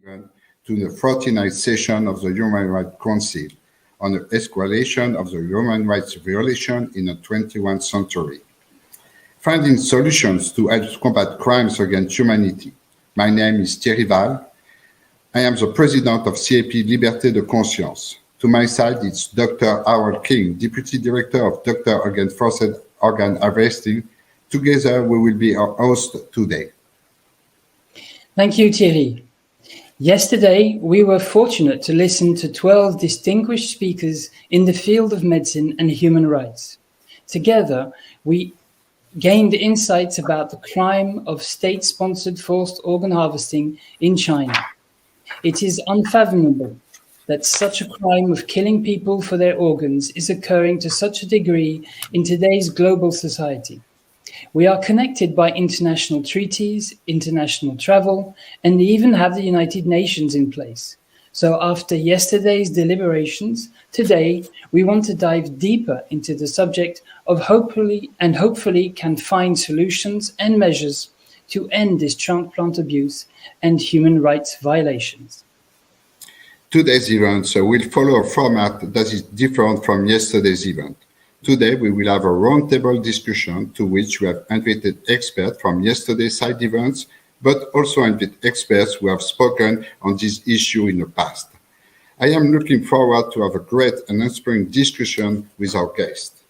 event to the 49th session of the Human Rights Council on the escalation of the human rights violation in the 21st century. Finding solutions to combat crimes against humanity. My name is Thierry Val. I am the president of CAP Liberté de Conscience. To my side, it's Dr. Harold King, Deputy Director of Doctors Against Forced Organ Harvesting. Together, we will be our host today. Thank you, Thierry. Yesterday, we were fortunate to listen to 12 distinguished speakers in the field of medicine and human rights. Together, we gained insights about the crime of state-sponsored forced organ harvesting in China. It is unfathomable that such a crime of killing people for their organs is occurring to such a degree in today's global society. We are connected by international treaties, international travel, and even have the United Nations in place. So after yesterday's deliberations, today we want to dive deeper into the subject of hopefully can find solutions and measures to end this transplant abuse and human rights violations. Today's event will follow a format that is different from yesterday's event. Today, we will have a roundtable discussion to which we have invited experts from yesterday's side events, but also invite experts who have spoken on this issue in the past. I am looking forward to have a great and inspiring discussion with our guests.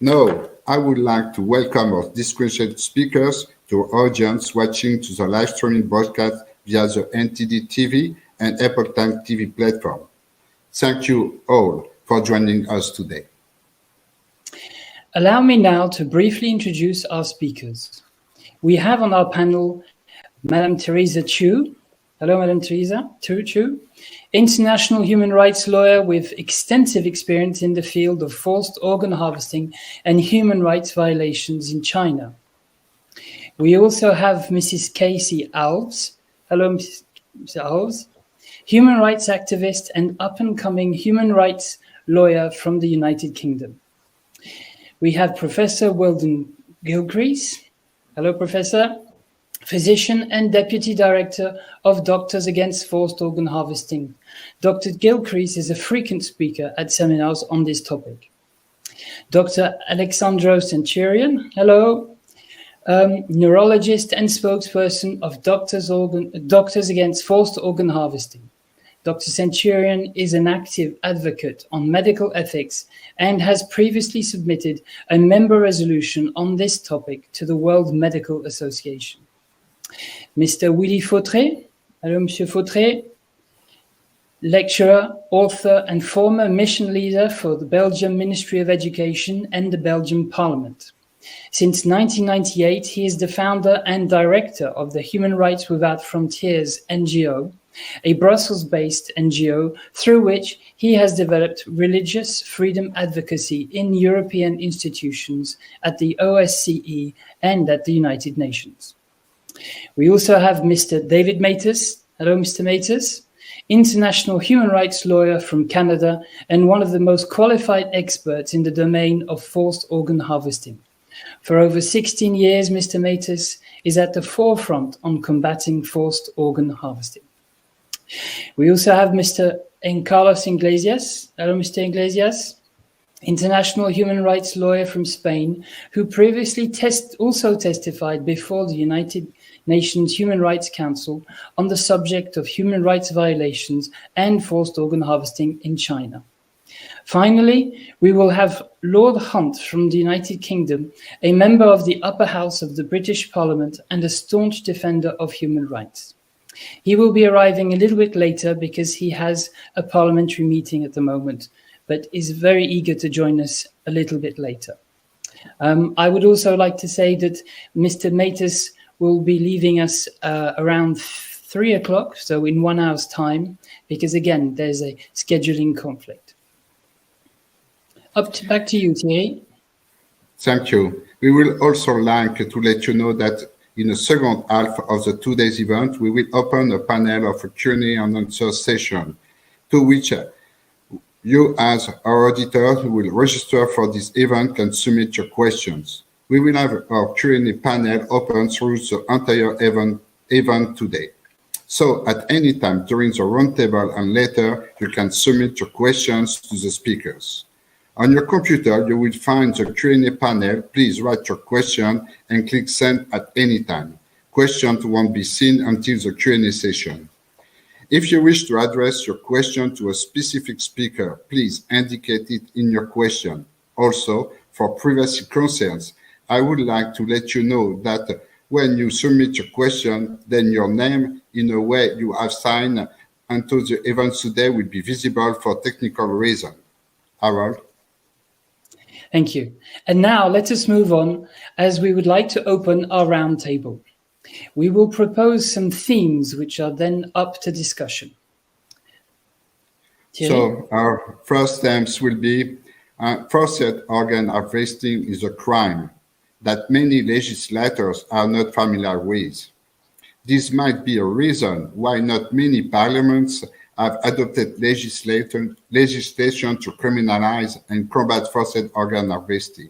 Now, I would like to welcome our distinguished speakers to our audience watching to the live streaming broadcast via the NTD TV and Apple Time TV platform. Thank you all for joining us today. Allow me now to briefly introduce our speakers. We have on our panel Madame Teresa Chu. Hello, Madame Teresa Chu, international human rights lawyer with extensive experience in the field of forced organ harvesting and human rights violations in China. We also have Mrs. Casey Alves. Hello, Mrs. Alves, human rights activist and up-and-coming human rights lawyer from the United Kingdom. We have Professor Weldon Gilcrease. Hello, Professor. Physician and Deputy Director of Doctors Against Forced Organ Harvesting. Dr. Gilcrease is a frequent speaker at seminars on this topic. Dr. Alexandro Centurion. Hello. Neurologist and spokesperson of Doctors Against Forced Organ Harvesting. Dr. Centurion is an active advocate on medical ethics and has previously submitted a member resolution on this topic to the World Medical Association. Mr. Willy Fautré, hello, Monsieur Fautré, lecturer, author, and former mission leader for the Belgian Ministry of Education and the Belgian Parliament. Since 1998, he is the founder and director of the Human Rights Without Frontiers NGO, a Brussels-based NGO through which he has developed religious freedom advocacy in European institutions at the OSCE and at the United Nations. We also have Mr. David Matus. Hello, Mr. Matus, international human rights lawyer from Canada and one of the most qualified experts in the domain of forced organ harvesting. For over 16 years, Mr. Matus is at the forefront on combating forced organ harvesting. We also have Mr. Carlos Iglesias. Hello, Mr. Iglesias, international human rights lawyer from Spain, who previously also testified before the United Nations Human Rights Council on the subject of human rights violations and forced organ harvesting in China. Finally, we will have Lord Hunt from the United Kingdom, a member of the upper house of the British Parliament and a staunch defender of human rights. He will be arriving a little bit later because he has a parliamentary meeting at the moment, but is very eager to join us a little bit later. I would also like to say that Mr. Matus will be leaving us around 3 o'clock, so in 1 hour's time, because again, there's a scheduling conflict. Back to you, Thierry. Thank you. We will also like to let you know that in the second half of the today's event, we will open a panel of a Q&A and answer session to which you as our auditor who will register for this event can submit your questions. We will have our Q&A panel open through the entire event today. So at any time during the roundtable and later, you can submit your questions to the speakers. On your computer, you will find the Q&A panel. Please write your question and click send at any time. Questions won't be seen until the Q&A session. If you wish to address your question to a specific speaker, please indicate it in your question. Also, for privacy concerns, I would like to let you know that when you submit your question, then your name in a way you have signed until the event today will be visible for technical reasons. Harold? Thank you. And now let us move on, as we would like to open our roundtable. We will propose some themes which are then up to discussion. Thierry? So our first themes will be forced organ harvesting is a crime that many legislators are not familiar with. This might be a reason why not many parliaments have adopted legislation to criminalize and combat forced organ harvesting.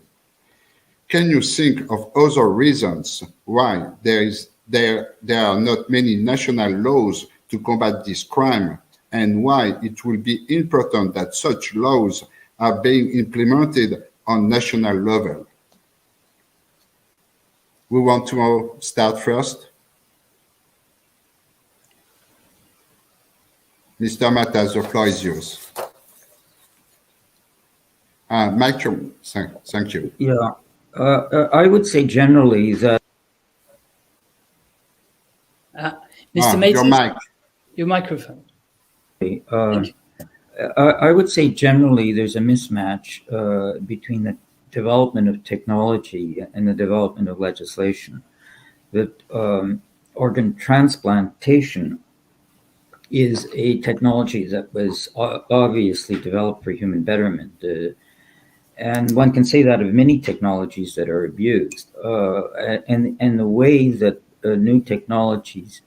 Can you think of other reasons why there are not many national laws to combat this crime, and why it will be important that such laws are being implemented on national level? We want to start first. Mr. Matas, the floor is yours. Michael, thank you. Yeah, I would say generally that. Mr. Matas, your mic. Your microphone. I would say generally there's a mismatch between the development of technology and the development of legislation. That organ transplantation is a technology that was obviously developed for human betterment. And one can say that of many technologies that are abused. And the way that new technologies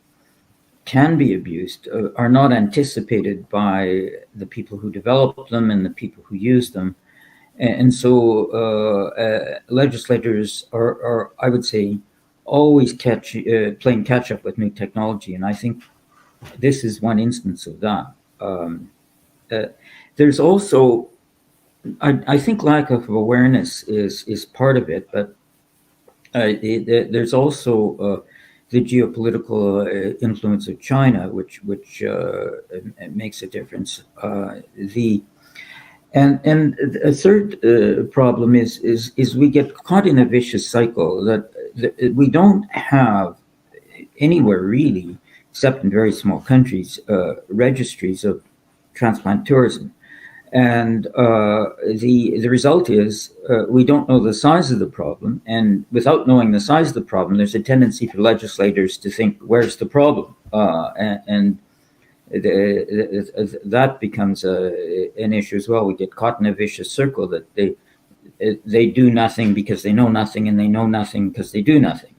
can be abused are not anticipated by the people who develop them and the people who use them. And so legislators are, I would say, always playing catch up with new technology. And I think this is one instance of that. There's also, I think, lack of awareness is part of it, but there's also the geopolitical influence of China, which makes a difference. And a third problem is we get caught in a vicious cycle that we don't have anywhere really, except in very small countries, registries of transplant tourism. And the result is we don't know the size of the problem. And without knowing the size of the problem, there's a tendency for legislators to think, where's the problem? And that becomes an issue as well. We get caught in a vicious circle that they do nothing because they know nothing, and they know nothing because they do nothing.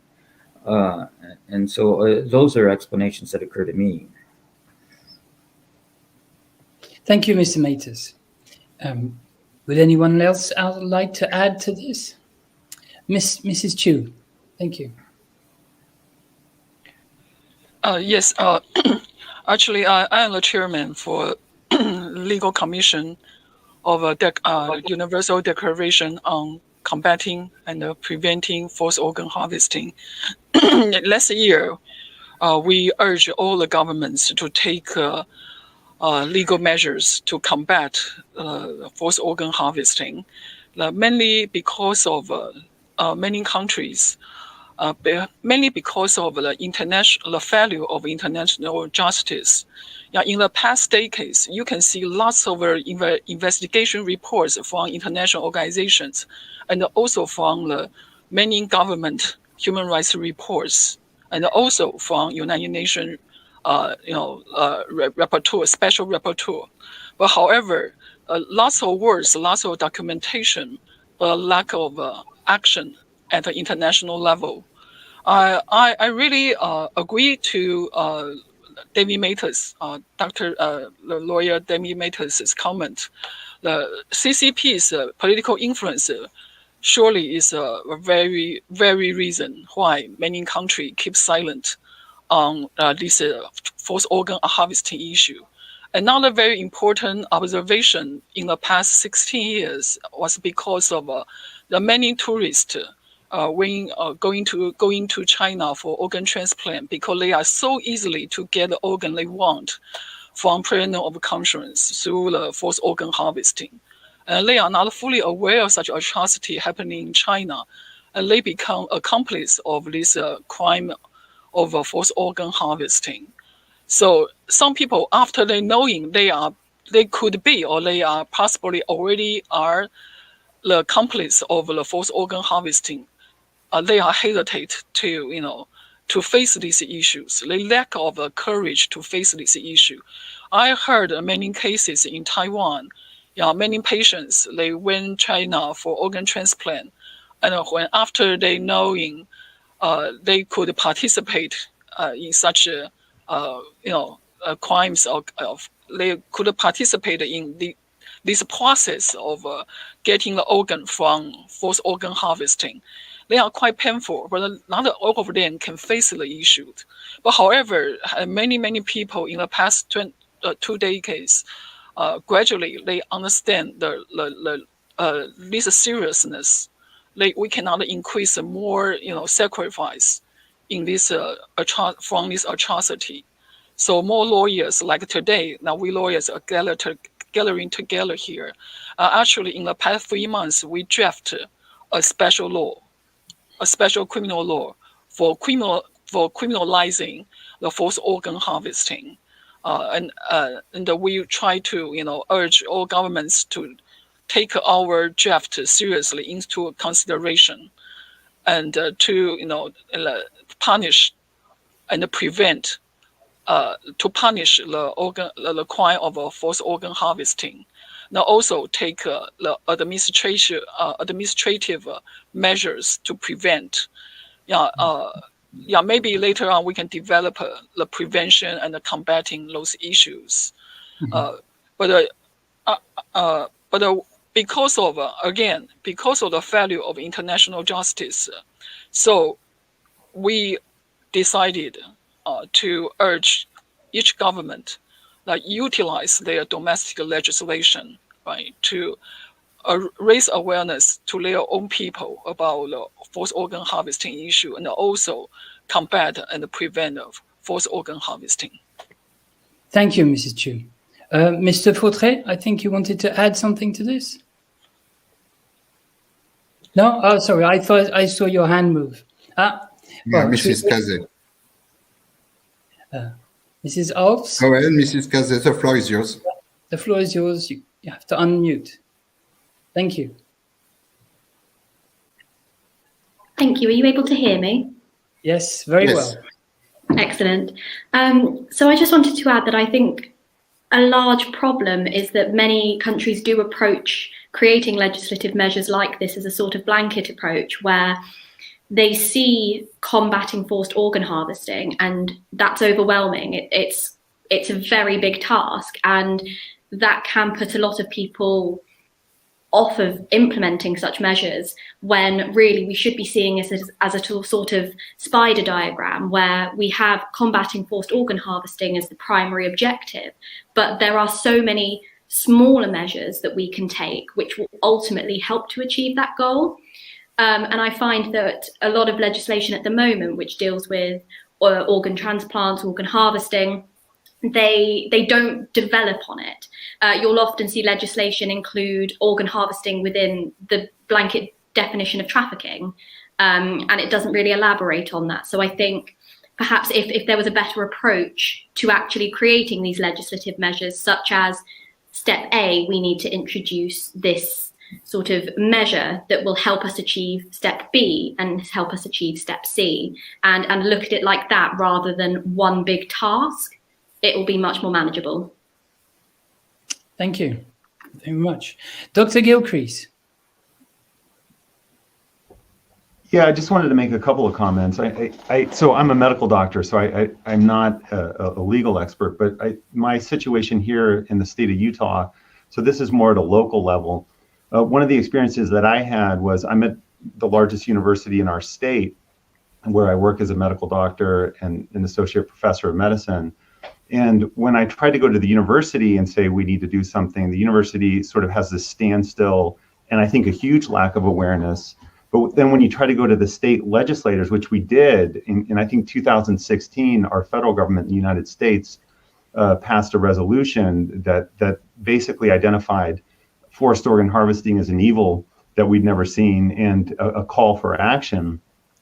And so those are explanations that occur to me. Thank you, Mr. Matas. Would anyone else like to add to this? Mrs. Chu, thank you. Yes, actually, I am the chairman for Legal Commission of a Universal Declaration on Combating and Preventing Forced Organ Harvesting. Last year, we urged all the governments to take legal measures to combat forced organ harvesting, mainly because of many countries, mainly because of the failure of international justice. Yeah, in the past decades, you can see lots of investigation reports from international organizations, and also from the many government human rights reports, and also from United Nations rapporteur, special rapporteur. But however, lots of words, lots of documentation, but lack of action at the international level. I really agree to David Matas, the lawyer David Matas' comment. The CCP's political influence surely is a very, very reason why many countries keep silent on this forced organ harvesting issue. Another very important observation in the past 16 years was because of the many tourists when going to China for organ transplant, because they are so easily to get the organ they want from prisoner of conscience through the forced organ harvesting. And they are not fully aware of such atrocity happening in China, and they become accomplices of this crime of forced organ harvesting. So some people, after they knowing they could be, or they are possibly already are the accomplice of the forced organ harvesting, they are hesitate to face these issues. They lack of courage to face this issue. I heard many cases in Taiwan. Many patients, they went China for organ transplant, and when after they knowing they could participate in such crimes, of they could participate in this process of getting the organ from forced organ harvesting. They are quite painful, but not all of them can face the issue. But however, many people in the past 2 decades, gradually they understand this seriousness. We cannot increase more, sacrifice in this from this atrocity. So more lawyers, like today, now we lawyers are gathering together here. Actually, in the past 3 months, we drafted a special law, a special criminal law for criminalizing the forced organ harvesting, and we try to urge all governments to take our draft seriously into consideration, and to punish and prevent to punish the crime of forced organ harvesting. Now also take the administrative measures to prevent. Maybe later on we can develop the prevention and the combating those issues. But because of the failure of international justice, so we decided to urge each government that utilize their domestic legislation, right, to raise awareness to their own people about the forced organ harvesting issue, and also combat and prevent forced organ harvesting. Thank you, Mrs. Chu. Mr. Fautré, I think you wanted to add something to this? No? Oh, sorry, I thought I saw your hand move. Mrs. Kazé. Mrs. Alves? Go ahead, Mrs. Kazé, the floor is yours. The floor is yours. You have to unmute. Thank you. Thank you. Are you able to hear me? Yes, very well. Excellent. So I just wanted to add that I think a large problem is that many countries do approach creating legislative measures like this as a sort of blanket approach, where they see combating forced organ harvesting, and that's overwhelming. It's a very big task, and that can put a lot of people off of implementing such measures, when really we should be seeing this as a sort of spider diagram, where we have combating forced organ harvesting as the primary objective, but there are so many smaller measures that we can take which will ultimately help to achieve that goal. And I find that a lot of legislation at the moment which deals with organ transplants, organ harvesting, they don't develop on it. You'll often see legislation include organ harvesting within the blanket definition of trafficking, and it doesn't really elaborate on that. So I think perhaps if there was a better approach to actually creating these legislative measures, such as step A, we need to introduce this sort of measure that will help us achieve step B and help us achieve step C, and look at it like that rather than one big task, it will be much more manageable. Thank you very much. Dr. Gilcrease. Yeah, I just wanted to make a couple of comments. So I'm a medical doctor, so I'm not a legal expert, but my situation here in the state of Utah, so this is more at a local level. One of the experiences that I had was I'm at the largest university in our state, where I work as a medical doctor and an associate professor of medicine. And when I try to go to the university and say we need to do something, the university sort of has this standstill and I think a huge lack of awareness. But then when you try to go to the state legislators, which we did in I think 2016, our federal government in the United States passed a resolution that basically identified forced organ harvesting as an evil that we'd never seen and a call for action.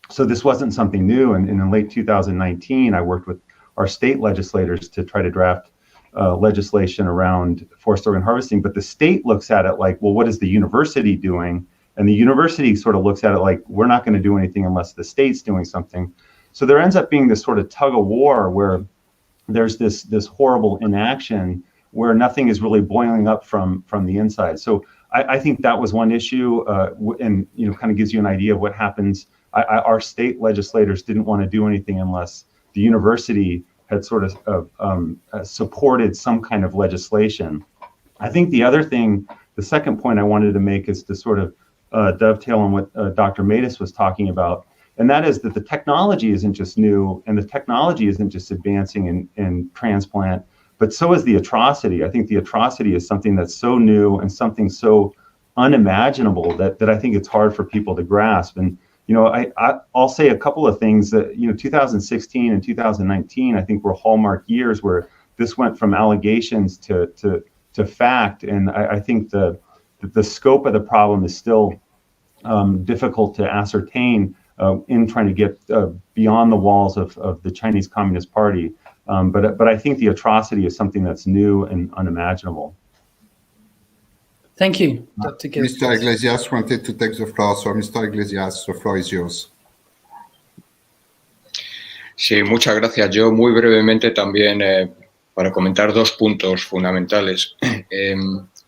So this wasn't something new. And in late 2019, I worked with our state legislators to try to draft legislation around forced organ harvesting. But the state looks at it like, well, what is the university doing? And the university sort of looks at it like, we're not going to do anything unless the state's doing something. So there ends up being this sort of tug of war where there's this horrible inaction where nothing is really boiling up from the inside. So I think that was one issue, and kind of gives you an idea of what happens. Our state legislators didn't want to do anything unless the university had sort of supported some kind of legislation. I think the second point I wanted to make is to sort of dovetail on what Dr. Matus was talking about, and that is that the technology isn't just new, and the technology isn't just advancing in transplant, but so is the atrocity. I think the atrocity is something that's so new and something so unimaginable that I think it's hard for people to grasp. And I'll say a couple of things that 2016 and 2019 I think were hallmark years where this went from allegations to fact, and I think the scope of the problem is still difficult to ascertain in trying to get beyond the walls of the Chinese Communist Party. But I think the atrocity is something that's new and unimaginable. Thank you, Dr. Gill. Mr. Iglesias wanted to take the floor, so Mr. Iglesias, the floor is yours. Sí, muchas gracias. Yo muy brevemente también para comentar dos puntos fundamentales.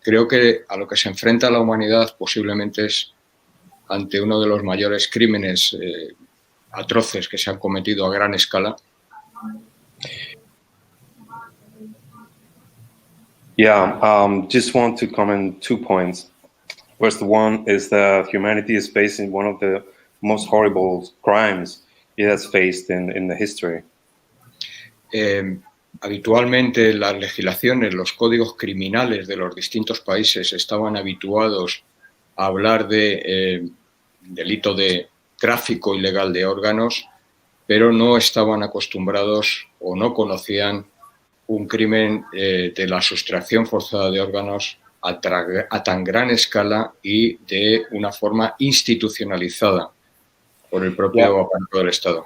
Creo que a lo que se enfrenta la humanidad posiblemente es ante uno de los mayores crímenes atroces que se han cometido a gran escala. Yeah, just want to comment 2 points. First one is that humanity is facing one of the most horrible crimes it has faced in the history. Habitualmente las legislaciones, los códigos criminales de los distintos países estaban habituados a hablar de delito de tráfico ilegal de órganos, pero no estaban acostumbrados o no conocían un crimen de la sustracción forzada de órganos a tan gran escala y de una forma institucionalizada por el propio aparato del Estado.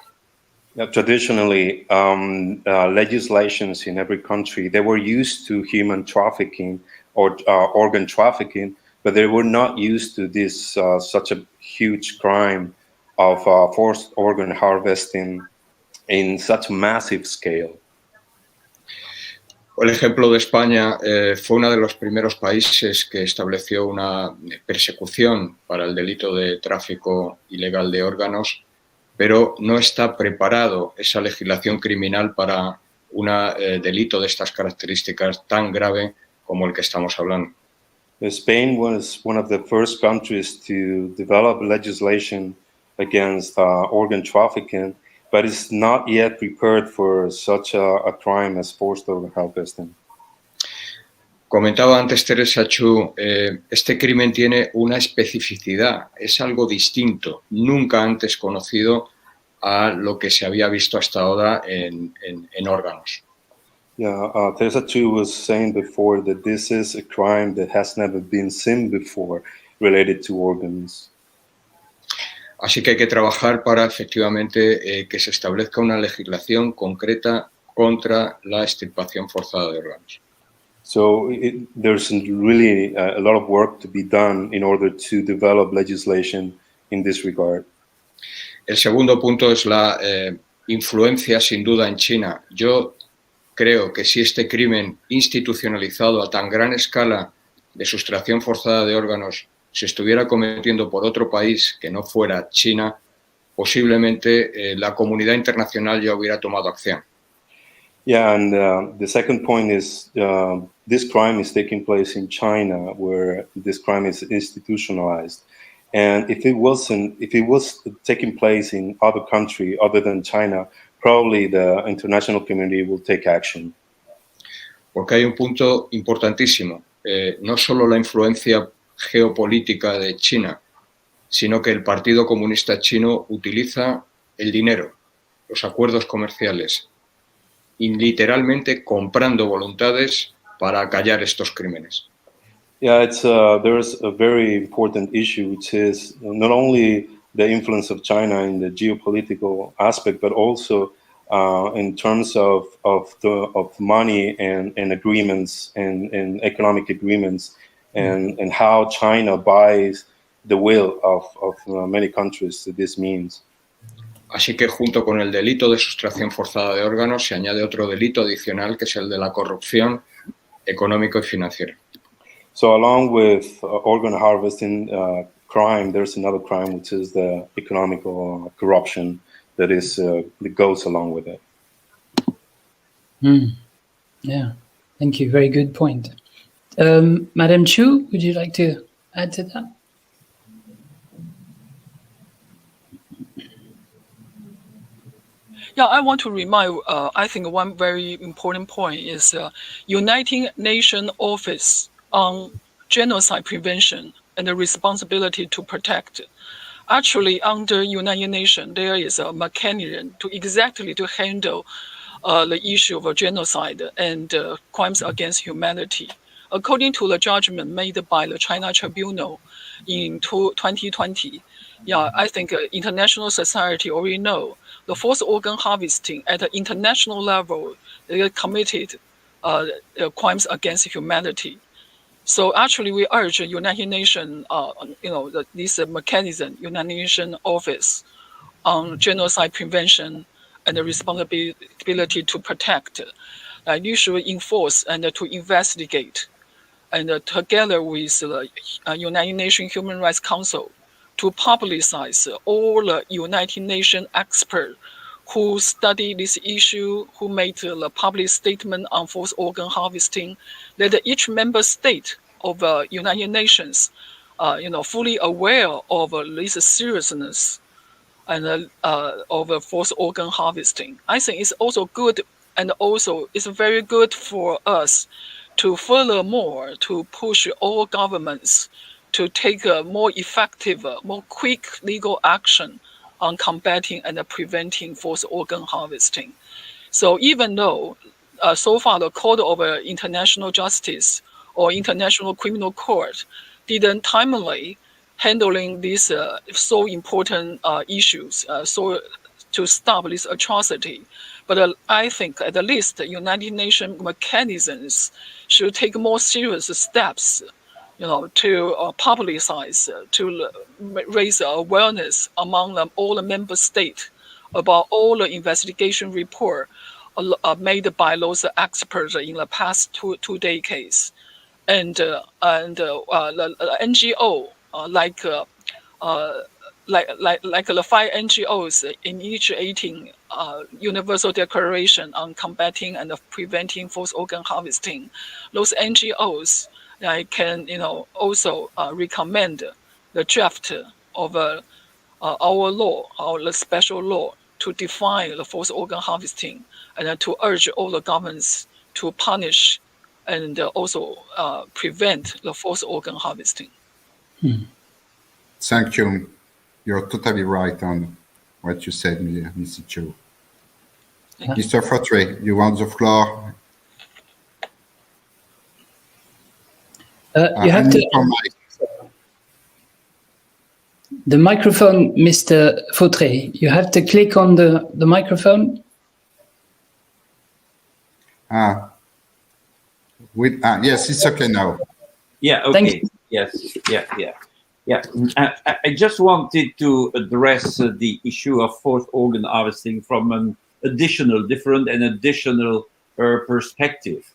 Yeah, traditionally, legislations in every country, they were used to human trafficking or organ trafficking, but they were not used to this such a huge crime of forced organ harvesting in such massive scale. El ejemplo de España fue uno de los primeros países que estableció una persecución para el delito de tráfico ilegal de órganos, pero no está preparado esa legislación criminal para un delito de estas características tan grave como el que estamos hablando. Spain was one of the first countries to develop legislation against organ trafficking, but is not yet prepared for such a crime as forced organ harvesting. Comentaba antes Teresa Chu, este crimen tiene una especificidad, es algo distinto, nunca antes conocido a lo que se había visto hasta ahora en órganos. Yeah, Teresa Chu was saying before that this is a crime that has never been seen before related to organs. Así que hay que trabajar para efectivamente que se establezca una legislación concreta contra la extirpación forzada de órganos. So there's really a lot of work to be done in order to develop legislation in this regard. El segundo punto es la influencia sin duda en China. Yo creo que si este crimen institucionalizado a tan gran escala de sustracción forzada de órganos se estuviera cometiendo por otro país que no fuera China, posiblemente la comunidad internacional ya hubiera tomado acción. Yeah, and the second point is this crime is taking place in China, where this crime is institutionalized. And if it was taking place in other country other than China, probably the international community will take action. Porque hay un punto importantísimo. No solo la influencia geopolítica de China, sino que el Partido Comunista Chino utiliza el dinero, los acuerdos comerciales, y literalmente comprando voluntades para acallar estos crímenes. Yeah, there's a very important issue, which is not only the influence of China in the geopolitical aspect, but also in terms of money and agreements and economic agreements, and how China buys the will of many countries through this means. Así que junto con el delito de sustracción forzada de órganos se añade otro delito adicional, que es el de la corrupción económico y financiera. So along with organ harvesting crime, there's another crime, which is the economical corruption that goes along with it. Yeah, thank you. Very good point. Madam Chu, would you like to add to that? Yeah, I want to remind, I think one very important point is United Nations Office on Genocide Prevention and the Responsibility to Protect. Actually, under United Nations, there is a mechanism to handle the issue of genocide and crimes against humanity. According to the judgment made by the China Tribunal in 2020, yeah, I think international society already know the forced organ harvesting at the international level, they committed crimes against humanity. So actually, we urge United Nations, this mechanism, United Nations Office on Genocide Prevention and the Responsibility to Protect, you should enforce and to investigate, and together with the United Nations Human Rights Council, to publicize all the United Nations experts who study this issue, who made the public statement on forced organ harvesting, that each member state of United Nations, fully aware of this seriousness and of forced organ harvesting. I think it's also good, and also it's very good for us to furthermore to push all governments to take a more effective, more quick legal action on combating and preventing forced organ harvesting. So even though so far the Court of International Justice or International Criminal Court didn't timely handling these so important issues, so to stop this atrocity, but I think at least the United Nations mechanisms should take more serious steps, to publicize, to raise awareness among all the member states about all the investigation report made by those experts in the past two decades, and the NGO like the 5 NGOs initiating Universal Declaration on combating and preventing forced organ harvesting. Those NGOs can also recommend the draft of our law, the special law, to define the forced organ harvesting, and to urge all the governments to punish and also prevent the forced organ harvesting. Thank you. You're totally right on what you said, Mr. Chu. Mr. Fautre, you want the floor? You have to... The microphone, Mr. Fautre, you have to click on the microphone. Yes, it's okay now. Yeah, okay. Yes, yeah. I just wanted to address the issue of forced organ harvesting from an additional perspective.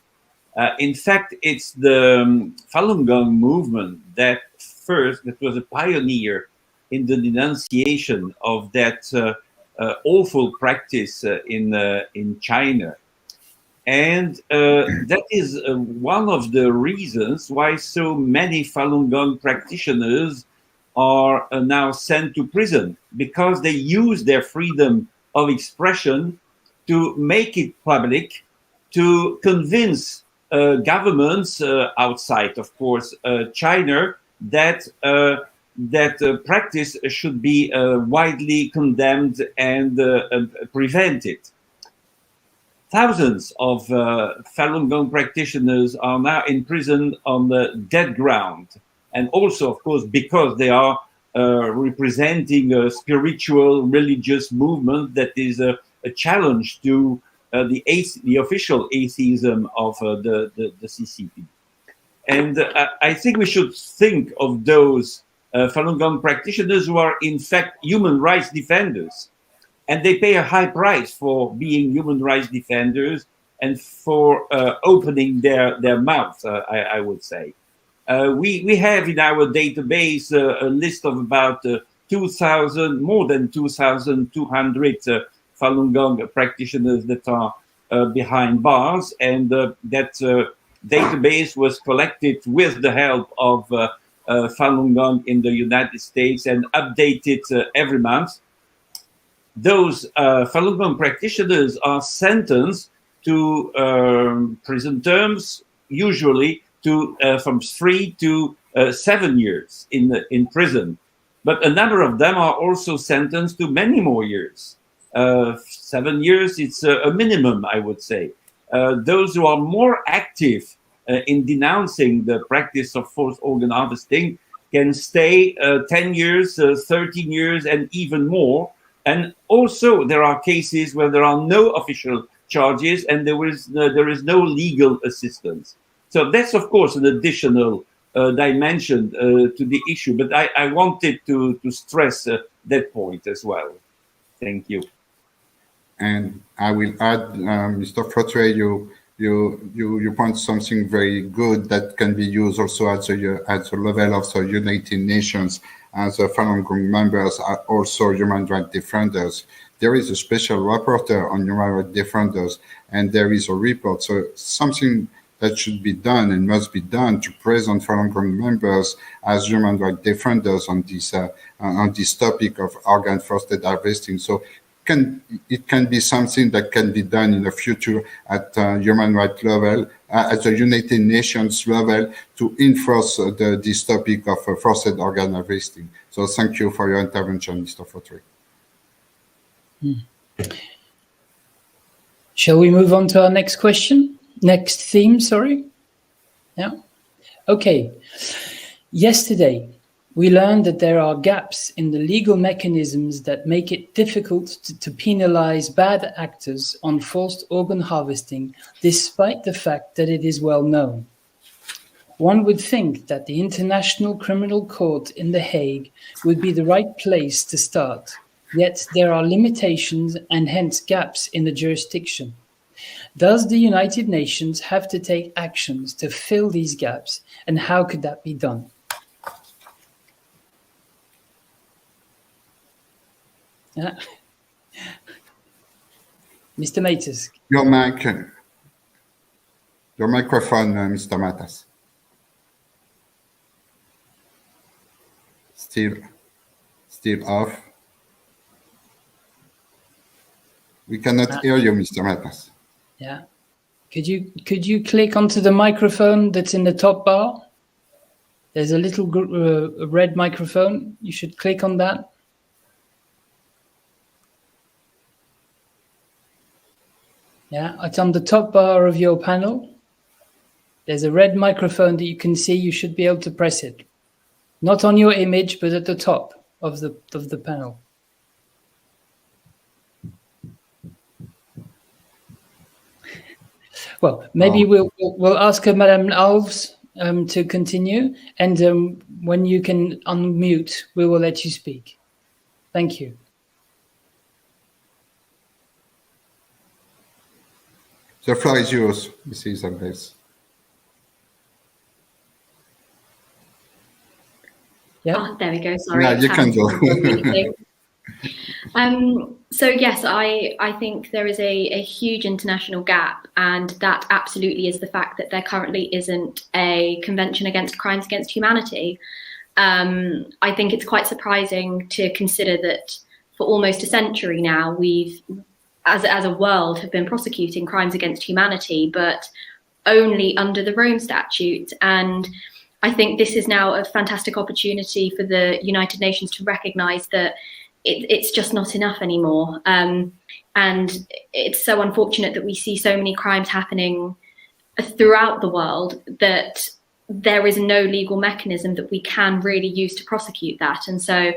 In fact, it's the Falun Gong movement that was a pioneer in the denunciation of that awful practice in China. And that is one of the reasons why so many Falun Gong practitioners are now sent to prison because they use their freedom of expression to make it public, to convince governments outside, of course, China, that practice should be widely condemned and prevented. Thousands of Falun Gong practitioners are now in prison on the dead ground, and also, of course, because they are representing a spiritual, religious movement that is a challenge to the official atheism of the CCP. And I think we should think of those Falun Gong practitioners who are in fact human rights defenders. And they pay a high price for being human rights defenders and for opening their mouths, I would say. We have in our database a list of about 2,000, more than 2,200 Falun Gong practitioners that are behind bars. And that database was collected with the help of Falun Gong in the United States and updated every month. Those Falun Gong practitioners are sentenced to prison terms, usually to from 3 to 7 years in prison. But a number of them are also sentenced to many more years. 7 years, it's a minimum, I would say. Those who are more active in denouncing the practice of forced organ harvesting can stay 10 years, 13 years, and even more. And also, there are cases where there are no official charges and there is no legal assistance. So that's, of course, an additional dimension to the issue. But I wanted to stress that point as well. Thank you. And I will add, Mr. Frotre, you point something very good that can be used also at the level of the United Nations, as the Falun Gong members are also human rights defenders. There is a special rapporteur on human rights defenders, and there is a report. So something that should be done and must be done to present Falun Gong members as human rights defenders on this topic of organ forested harvesting. So it can be something that can be done in the future at human rights level, at the United Nations level, to enforce this topic of forced organ harvesting. So thank you for your intervention, Mr. Frotre. Shall we move on to our next question? Next theme, sorry. Yeah. Okay. Yesterday, we learned that there are gaps in the legal mechanisms that make it difficult to penalize bad actors on forced organ harvesting, despite the fact that it is well known. One would think that the International Criminal Court in The Hague would be the right place to start, yet there are limitations and hence gaps in the jurisdiction. Does the United Nations have to take actions to fill these gaps, and how could that be done? Yeah. Mr. Matas. Your microphone, Mr. Matas. Still off. We cannot hear you, Mr. Matas. Yeah. Could you click onto the microphone that's in the top bar? There's a little red microphone. You should click on that. Yeah, it's on the top bar of your panel. There's a red microphone that you can see. You should be able to press it. Not on your image, but at the top of the panel. Well, maybe we'll ask Madame Alves to continue, and when you can unmute, we will let you speak. Thank you. The floor is yours, Mrs. Alves. Yeah. Oh, there we go. Sorry. Yeah, you can go. So yes, I think there is a huge international gap, and that absolutely is the fact that there currently isn't a convention against crimes against humanity. I think it's quite surprising to consider that for almost a century now, we've, as a world, have been prosecuting crimes against humanity, but only under the Rome Statute. And I think this is now a fantastic opportunity for the United Nations to recognise that it's just not enough anymore. And it's so unfortunate that we see so many crimes happening throughout the world that there is no legal mechanism that we can really use to prosecute that. And so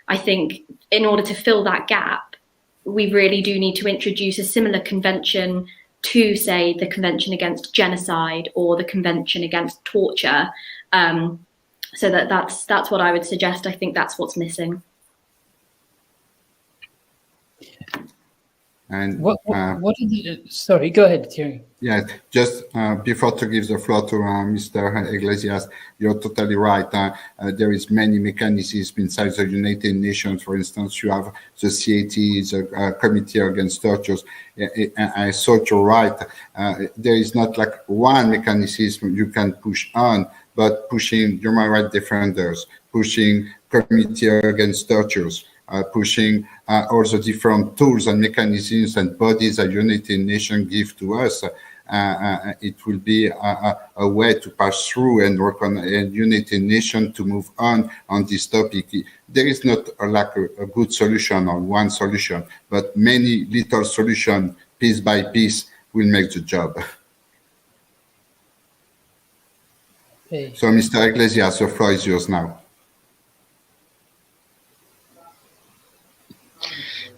I think in order to fill that gap, we really do need to introduce a similar convention to, say, the Convention Against Genocide or the Convention Against Torture. So that's what I would suggest. I think that's what's missing. And what are the, sorry, go ahead, Thierry. Yeah, just before to give the floor to Mr. Iglesias, you're totally right. There is many mechanisms inside the United Nations. For instance, you have the CAT, the Committee Against Tortures. I thought you're right. There is not like one mechanism you can push on, but pushing human rights defenders, pushing Committee Against Tortures, pushing all the different tools and mechanisms and bodies that United Nations give to us. It will be a way to pass through and work on a United Nations to move on this topic. There is not a good solution or one solution, but many little solutions, piece by piece, will make the job. Okay. So, Mr. Iglesias, the floor is yours now.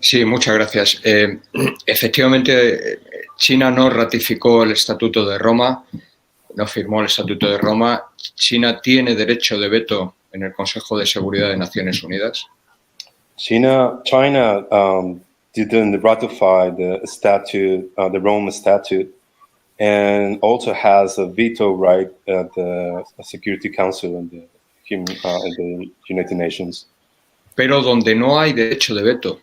Sí, muchas gracias. Efectivamente, China no ratificó el Estatuto de Roma, no firmó el Estatuto de Roma. China tiene derecho de veto en el Consejo de Seguridad de Naciones Unidas. China didn't ratify the statute, the Rome Statute, and also has a veto right at the Security Council and the United Nations. Pero donde no hay derecho de veto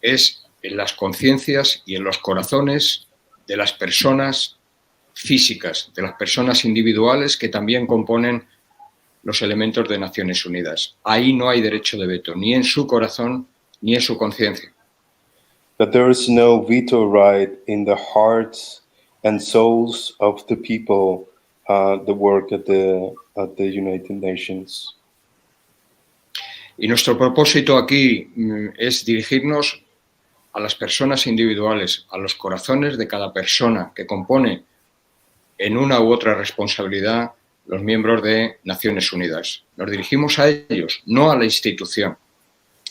es en las conciencias y en los corazones de las personas físicas, de las personas individuales que también componen los elementos de Naciones Unidas. Ahí no hay derecho de veto, ni en su corazón ni en su conciencia. But there is no veto right in the hearts and souls of the people that work at the United Nations. Y nuestro propósito aquí es dirigirnos a las personas individuales, a los corazones de cada persona que compone en una u otra responsabilidad los miembros de Naciones Unidas. Nos dirigimos a ellos, no a la institución,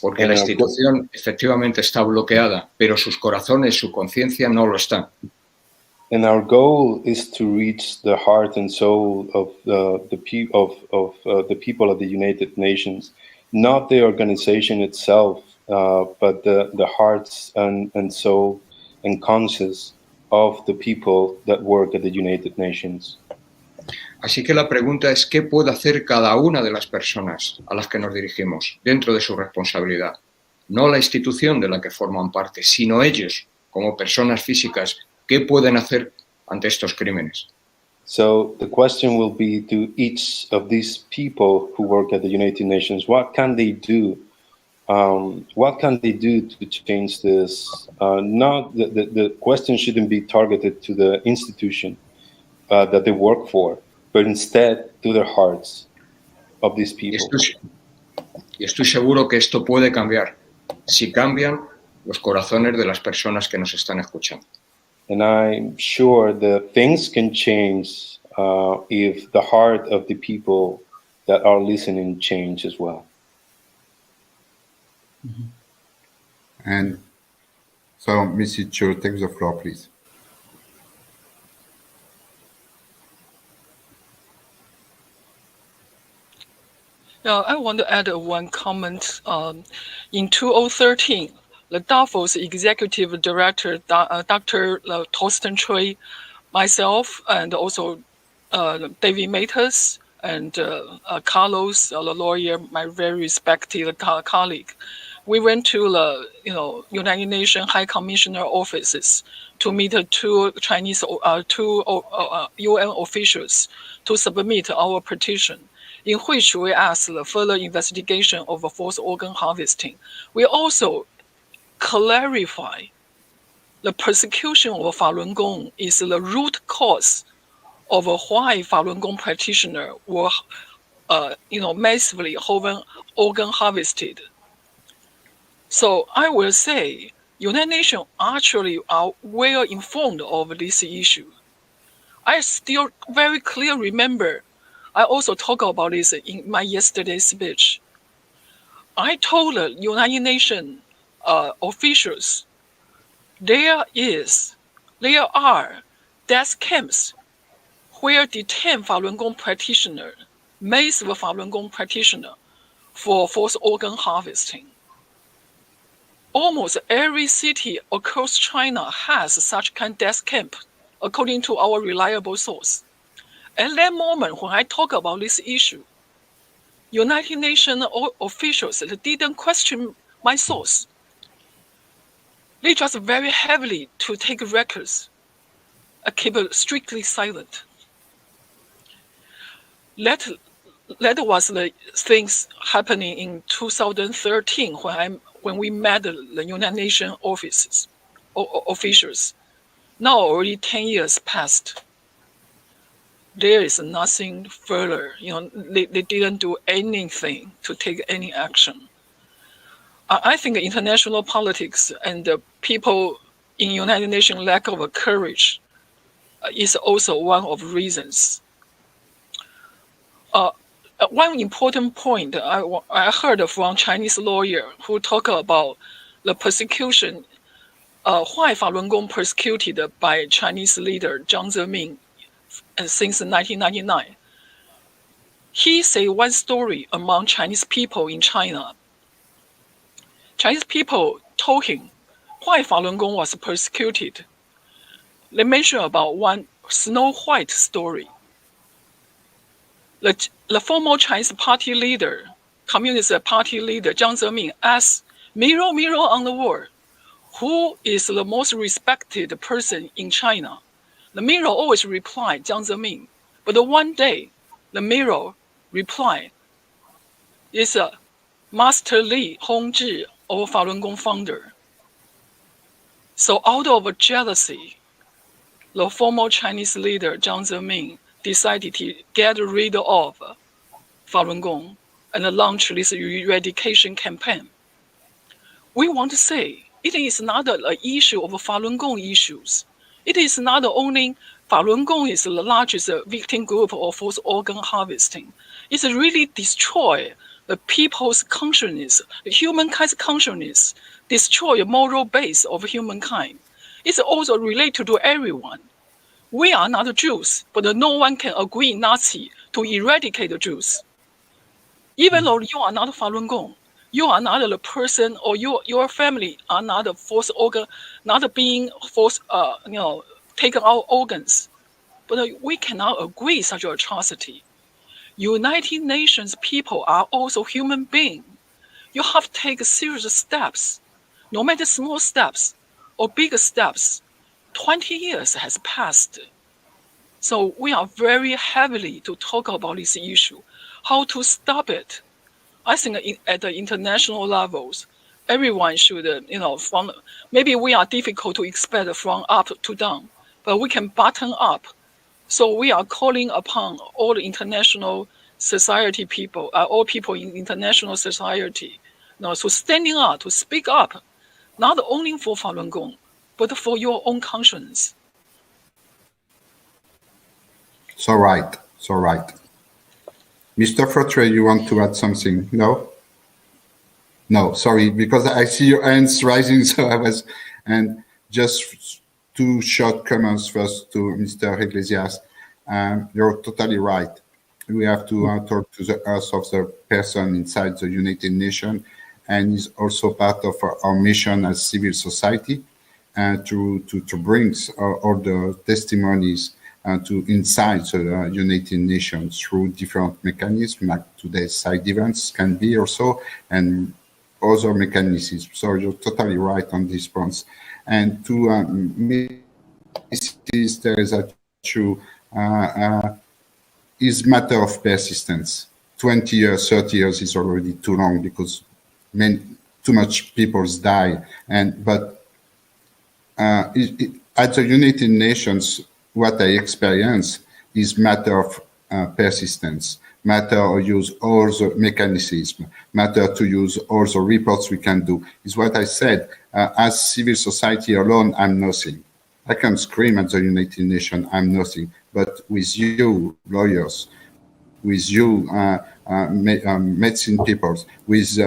porque la institución efectivamente está bloqueada, pero sus corazones, su conciencia no lo están. And our goal is to reach the heart and soul of the people of the United Nations, not the organization itself, but the hearts and soul and conscience of the people that work at the United Nations. Así que la pregunta es, ¿qué puede hacer cada una de las personas a las que nos dirigimos dentro de su responsabilidad? No la institución de la que forman parte, sino ellos, como personas físicas, ¿qué pueden hacer ante estos crímenes? So the question will be to each of these people who work at the United Nations, what can they do? What can they do to change this? Not the question shouldn't be targeted to the institution that they work for, but instead to the hearts of these people. Y estoy seguro que esto puede cambiar si cambian los corazones de las personas que nos están escuchando. And I'm sure that things can change if the heart of the people that are listening change as well. Mm-hmm. And so, Mrs. Chu, take the floor, please. Yeah, I want to add one comment. In 2013, the Davos Executive Director, Dr. Torsten Chui, myself, and also David Matas and Carlos, the lawyer, my very respected colleague, we went to the United Nations High Commissioner offices to meet two UN officials to submit our petition. in which we asked the further investigation of forced organ harvesting. We also clarify the persecution of Falun Gong is the root cause of why Falun Gong practitioners were massively organ harvested. So I will say United Nations actually are well informed of this issue. I still very clearly remember, I also talked about this in my yesterday's speech. I told the United Nations officials there are death camps where detain Falun Gong practitioners, massive Falun Gong practitioners, for forced organ harvesting. Almost every city across China has such kind of death camp, according to our reliable source. At that moment, when I talk about this issue, United Nations officials didn't question my source. They just very heavily to take records. I keep it strictly silent. That was the things happening in 2013 when we met the United Nations officials. Now already 10 years passed. There is nothing further. They didn't do anything to take any action. I think international politics and the people in United Nations lack of courage is also one of the reasons. One important point I heard from Chinese lawyer who talk about the persecution, why Falun Gong persecuted by Chinese leader Jiang Zemin since 1999. He say one story among Chinese people in China. Chinese people told him why Falun Gong was persecuted. They mentioned about one Snow White story. The former Chinese party leader, Communist Party leader Jiang Zemin asked, mirror, mirror on the wall, who is the most respected person in China? The mirror always replied Jiang Zemin. But one day, the mirror replied, it's Master Li Hongzhi, or Falun Gong founder. So out of jealousy, the former Chinese leader Jiang Zemin decided to get rid of Falun Gong and launch this eradication campaign. We want to say it is not an issue of Falun Gong issues. It is not only Falun Gong is the largest victim group of forced organ harvesting. It's really destroy the people's consciousness, the humankind's consciousness, destroy the moral base of humankind. It's also related to everyone. We are not Jews, but no one can agree Nazi to eradicate the Jews. Even though you are not Falun Gong, you are not the person, or your family are not a forced organ, not being forced, taken out organs. But we cannot agree such an atrocity. United Nations people are also human beings. You have to take serious steps, no matter small steps or big steps. 20 years has passed. So we are very heavily to talk about this issue, how to stop it. I think at the international levels, everyone should, maybe we are difficult to expect from up to down, but we can bottom up. So we are calling upon all the international society people, all people in international society, to standing up, to speak up, not only for Falun Gong, but for your own conscience. So right. Mr. Frotre, you want to add something? No? No, sorry, because I see your hands rising, so I was, and just two short comments first to Mr. Iglesias. You're totally right. We have to talk to the earth of the person inside the United Nations, and is also part of our mission as civil society, to bring all the testimonies to inside the United Nations through different mechanisms, like today's side events can be also, and other mechanisms. So you're totally right on these points. And to Mrs. Teresa Chu, is matter of persistence. 20 years, 30 years is already too long because too much people die. But at the United Nations, what I experience is matter of persistence, matter to use all the mechanisms, matter to use all the reports we can do. Is what I said. As civil society alone, I'm nothing. I can scream at the United Nations, I'm nothing. But with you, lawyers, with you, medicine people, with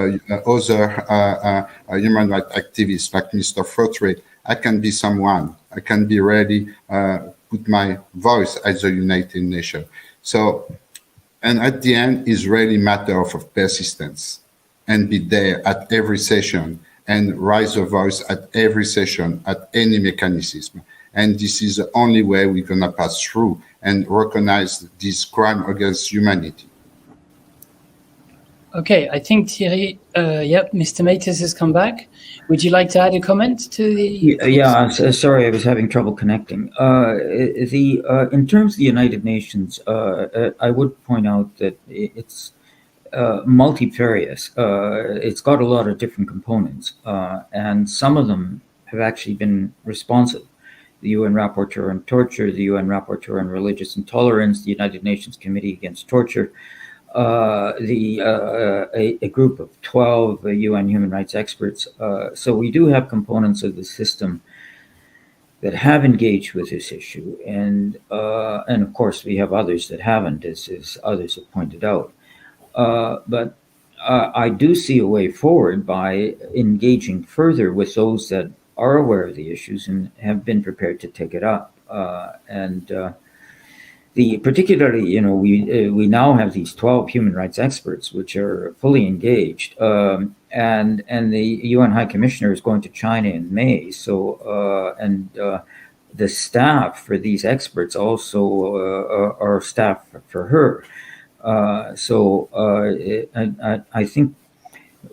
other human rights activists like Mr. Frotre, I can be someone. I can be ready, put my voice at the United Nations. So, and at the end, is really matter of persistence, and be there at every session and raise a voice at every session, at any mechanism. And this is the only way we're gonna pass through and recognize this crime against humanity. Okay, I think Thierry, Mr. Matus has come back. Would you like to add a comment to the? Yeah, sorry, I was having trouble connecting. In terms of the United Nations, I would point out that it's multifarious. It's got a lot of different components, and some of them have actually been responsive. The UN Rapporteur on Torture, the UN Rapporteur on Religious Intolerance, the United Nations Committee Against Torture, a group of 12 UN human rights experts. So we do have components of the system that have engaged with this issue, and of course we have others that haven't, as others have pointed out. But I do see a way forward by engaging further with those that are aware of the issues and have been prepared to take it up. Particularly, we now have these 12 human rights experts, which are fully engaged, and the UN High Commissioner is going to China in May. So, the staff for these experts also are staff for her. I think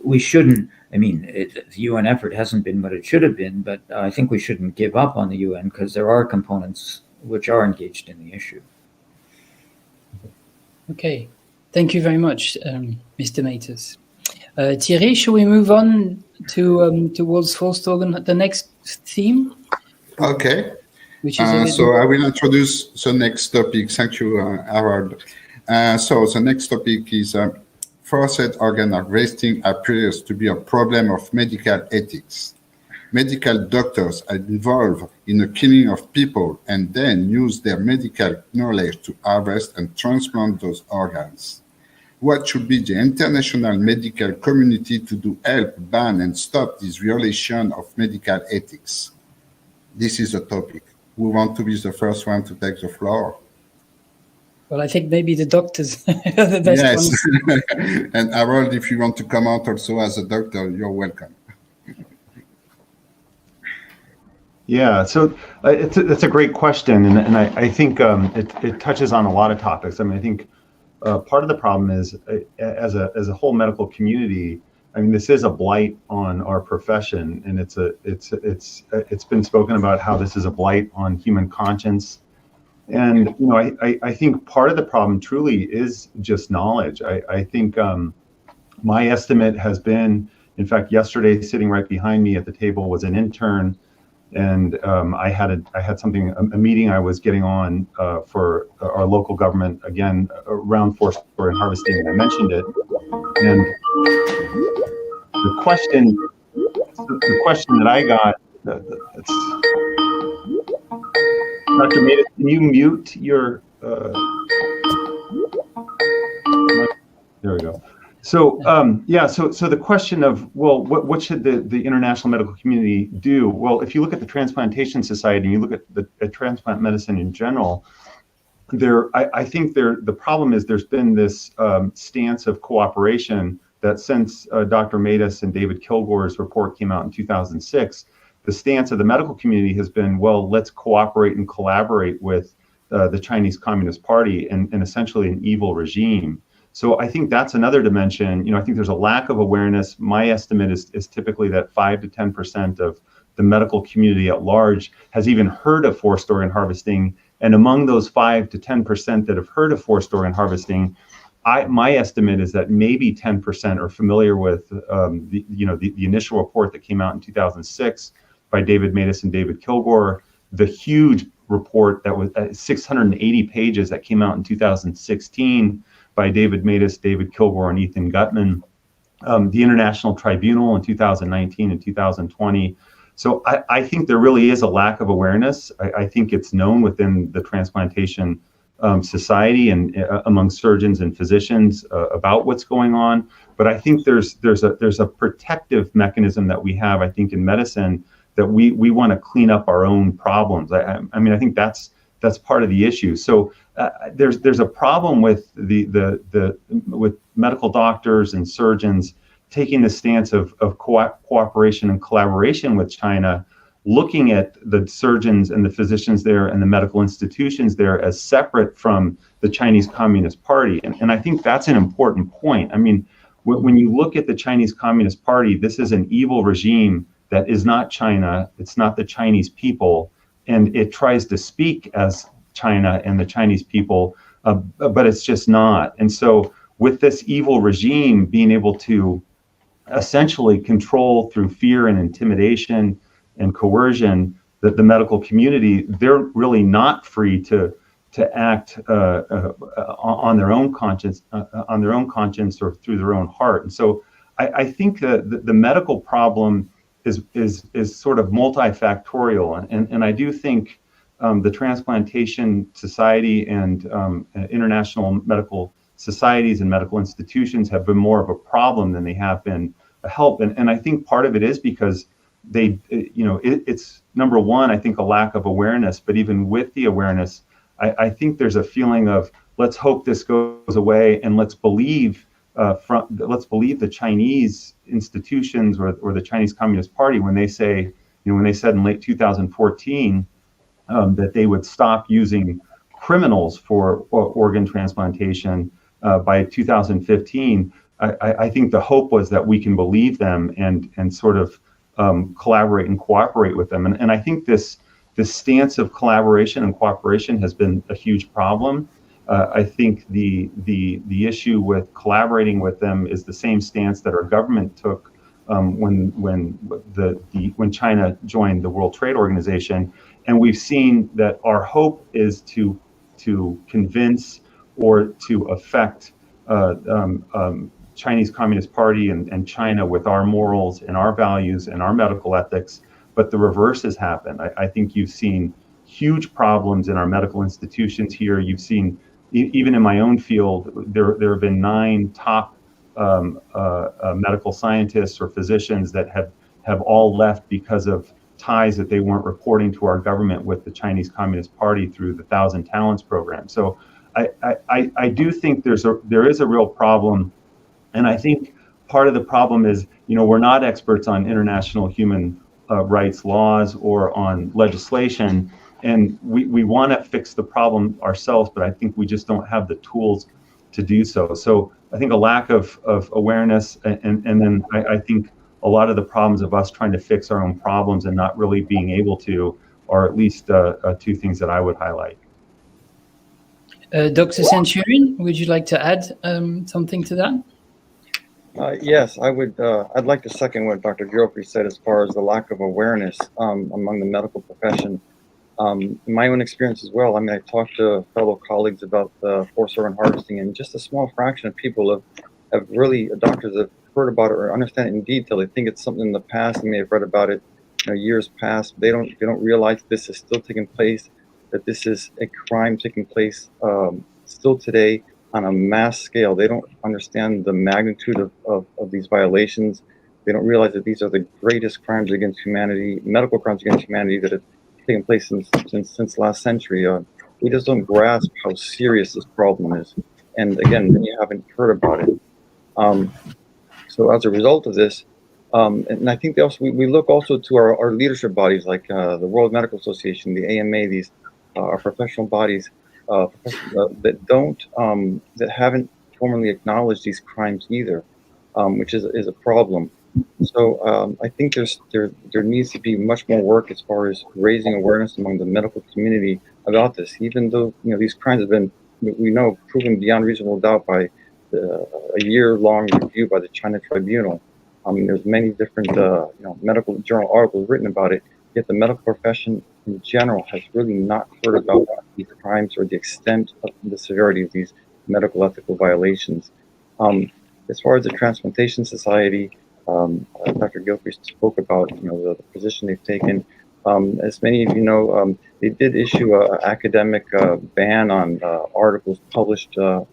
we shouldn't. I mean, the UN effort hasn't been what it should have been, but I think we shouldn't give up on the UN because there are components which are engaged in the issue. Okay, thank you very much, Mr. Matus. Thierry, shall we move on towards Forced Organ, the next theme? Okay. Which is so I will introduce the next topic. Thank you, Harold. So the next topic is forced organ harvesting appears to be a problem of medical ethics. Medical doctors are involved in the killing of people and then use their medical knowledge to harvest and transplant those organs. What should be the international medical community to do help ban and stop this violation of medical ethics? This is the topic. Who want to be the first one to take the floor? Well, I think maybe the doctors are the best ones. And Harold, if you want to come out also as a doctor, you're welcome. Yeah, so it's a great question, and I think it touches on a lot of topics. I mean, I think part of the problem is as a whole medical community. I mean, this is a blight on our profession, and it's been spoken about how this is a blight on human conscience. And I think part of the problem truly is just knowledge. I think my estimate has been, in fact, yesterday sitting right behind me at the table was an intern. And I had something, a meeting I was getting on for our local government, again, around forced organ harvesting, and I mentioned it. And the question that I got, Dr. Matus, can you mute your, there we go. So so the question of, well, what should the international medical community do? Well, if you look at the Transplantation Society and you look at transplant medicine in general, I think the problem is there's been this stance of cooperation that since Dr. Matus and David Kilgore's report came out in 2006, the stance of the medical community has been, well, let's cooperate and collaborate with the Chinese Communist Party and essentially an evil regime. So I think that's another dimension. I think there's a lack of awareness. My estimate is typically that 5 to 10% of the medical community at large has even heard of forced organ harvesting. And among those 5 to 10% that have heard of forced organ harvesting, my estimate is that maybe 10% are familiar with the initial report that came out in 2006 by David Matas and David Kilgore, the huge report that was 680 pages that came out in 2016 by David Matas, David Kilgore, and Ethan Gutman, the International Tribunal in 2019 and 2020. So I think there really is a lack of awareness. I think it's known within the transplantation society and among surgeons and physicians about what's going on. But I think there's a protective mechanism that we have, I think, in medicine, that we want to clean up our own problems. I mean, I think that's part of the issue. So there's a problem with with medical doctors and surgeons taking the stance of cooperation and collaboration with China, looking at the surgeons and the physicians there and the medical institutions there as separate from the Chinese Communist Party. And I think that's an important point. I mean, when you look at the Chinese Communist Party, this is an evil regime that is not China, it's not the Chinese people, and it tries to speak as China and the Chinese people, but it's just not. And so with this evil regime being able to essentially control through fear and intimidation and coercion that the medical community, they're really not free to act on their own conscience, or through their own heart. And so I think that the medical problem is sort of multifactorial, and I do think the Transplantation Society and international medical societies and medical institutions have been more of a problem than they have been a help. And I think part of it is because it's number one, I think, a lack of awareness. But even with the awareness, I think there's a feeling of, let's hope this goes away, and let's believe the Chinese institutions or the Chinese Communist Party when they say, when they said in late 2014 that they would stop using criminals for organ transplantation by 2015. I think the hope was that we can believe them and sort of collaborate and cooperate with them. And I think this stance of collaboration and cooperation has been a huge problem. I think the issue with collaborating with them is the same stance that our government took when China joined the World Trade Organization. And we've seen that our hope is to convince or to affect Chinese Communist Party and China with our morals and our values and our medical ethics, but the reverse has happened. I think you've seen huge problems in our medical institutions here. You've seen, even in my own field, there have been 9 top medical scientists or physicians that have all left because of ties that they weren't reporting to our government with the Chinese Communist Party through the 1,000 Talents program. So I do think there is a real problem. And I think part of the problem is, we're not experts on international human rights laws or on legislation, and we want to fix the problem ourselves, but I think we just don't have the tools to do so. So I think a lack of awareness, and then I think a lot of the problems of us trying to fix our own problems and not really being able to, are at least 2 things that I would highlight. Dr. Centurion, would you like to add something to that? Yes, I would. I'd like to second what Dr. Geoffrey said as far as the lack of awareness among the medical profession. In my own experience as well, I mean, I talked to fellow colleagues about the forced organ harvesting, and just a small fraction of people have really, doctors have heard about it or understand it in detail. They think it's something in the past. They may have read about it years past. They don't realize this is still taking place, that this is a crime taking place still today on a mass scale. They don't understand the magnitude of these violations. They don't realize that these are the greatest crimes against humanity, medical crimes against humanity, that have taken place since last century. We just don't grasp how serious this problem is. And again, many haven't heard about it. So as a result of this, and I think we look also to our leadership bodies like the World Medical Association, the AMA, these our professional bodies that haven't formally acknowledged these crimes either, which is a problem. So I think there needs to be much more work as far as raising awareness among the medical community about this. Even though these crimes have been, we know, proven beyond reasonable doubt by a year-long review by the China Tribunal. There's many different medical journal articles written about it, yet the medical profession in general has really not heard about these crimes or the extent of the severity of these medical ethical violations. As far as the Transplantation Society, Dr. Gilchrist spoke about the position they've taken. As many of you know, they did issue an academic ban on articles published with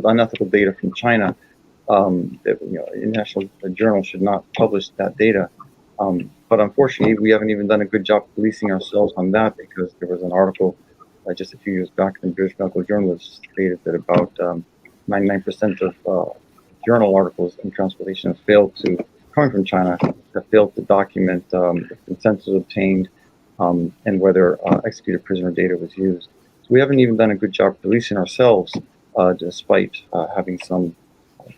unethical data from China. That, international journals should not publish that data. But unfortunately, we haven't even done a good job policing ourselves on that, because there was an article just a few years back in the British Medical Journal that stated that about 99% of journal articles in transplantation have failed to, coming from China, have failed to document if consent was obtained and whether executed prisoner data was used. So we haven't even done a good job policing ourselves, despite having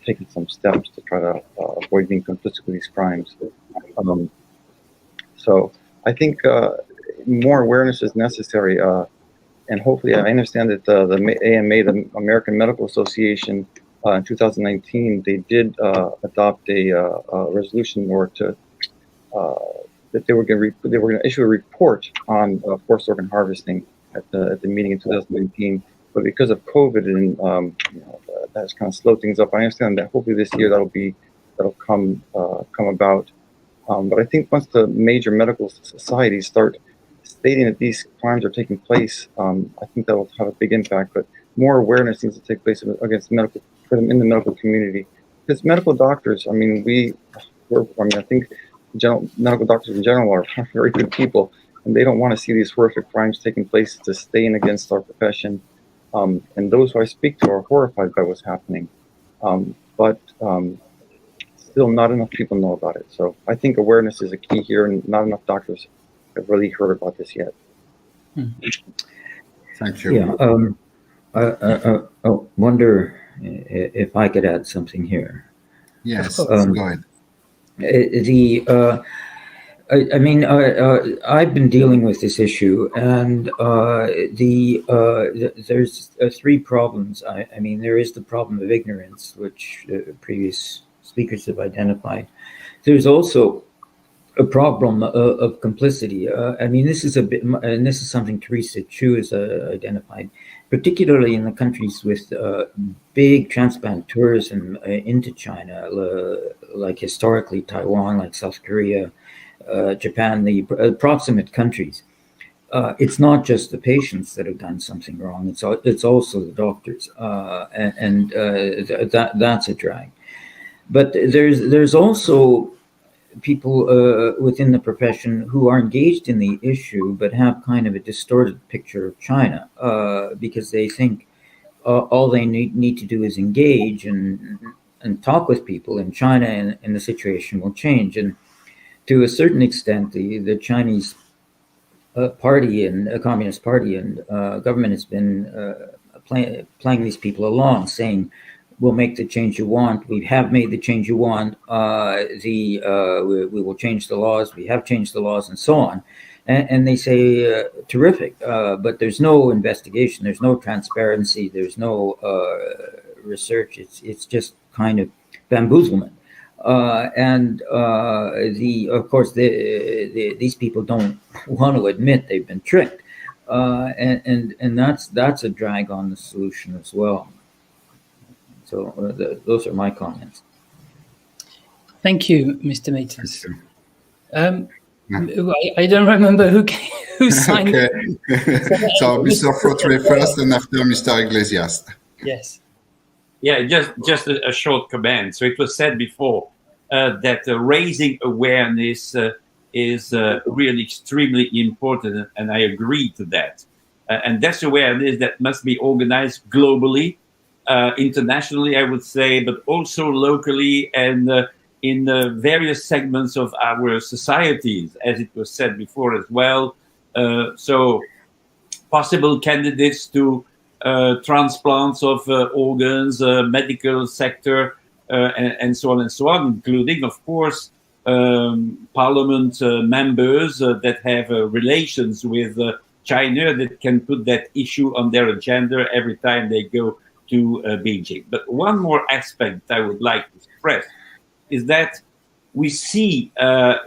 taken some steps to try to avoid being complicit with these crimes. So I think more awareness is necessary, and hopefully, I understand that the AMA, the American Medical Association, in 2019, they did adopt a resolution that they were going to issue a report on forced organ harvesting at the meeting in 2019. But because of COVID and that's kind of slowed things up, I understand that hopefully this year that'll come about. But I think once the major medical societies start stating that these crimes are taking place, I think that will have a big impact. But more awareness needs to take place against in the medical community, because medical doctors, I think medical doctors in general are very good people, and they don't want to see these horrific crimes taking place to stay in against our profession. And those who I speak to are horrified by what's happening. But still not enough people know about it. So I think awareness is a key here, and not enough doctors have really heard about this yet. Thank you. Yeah, I wonder if I could add something here. Yes, go ahead. I've been dealing with this issue, and there's three problems. There is the problem of ignorance, which previous speakers have identified. There's also a problem of complicity. This is and this is something Teresa Chu has identified, particularly in the countries with big transplant tourism into China, like historically Taiwan, like South Korea, Japan, the proximate countries. It's not just the patients that have done something wrong. It's also the doctors, and that's a drag. But there's also people within the profession who are engaged in the issue, but have kind of a distorted picture of China, because they think all they need to do is engage and talk with people in China, and the situation will change. And to a certain extent, the Chinese party and Communist Party and government has been playing these people along, saying, we'll make the change you want. We have made the change you want. We will change the laws. We have changed the laws, and so on. And they say, terrific. But there's no investigation. There's no transparency. There's no research. It's just kind of bamboozlement. Of course, these people don't want to admit they've been tricked, and that's a drag on the solution as well. So those are my comments. Thank you, Mr. Maiters. I don't remember who signed it. So Mr. Frotre first, and after Mr. Iglesias. Yes. Yeah, just a short comment. So it was said before that raising awareness is really extremely important, and I agree to that. And that's awareness that must be organized globally, internationally, I would say, but also locally and in various segments of our societies, as it was said before as well. So possible candidates to transplants of organs, medical sector, and so on, including, of course, parliament members that have relations with China, that can put that issue on their agenda every time they go to Beijing. But one more aspect I would like to stress is that we see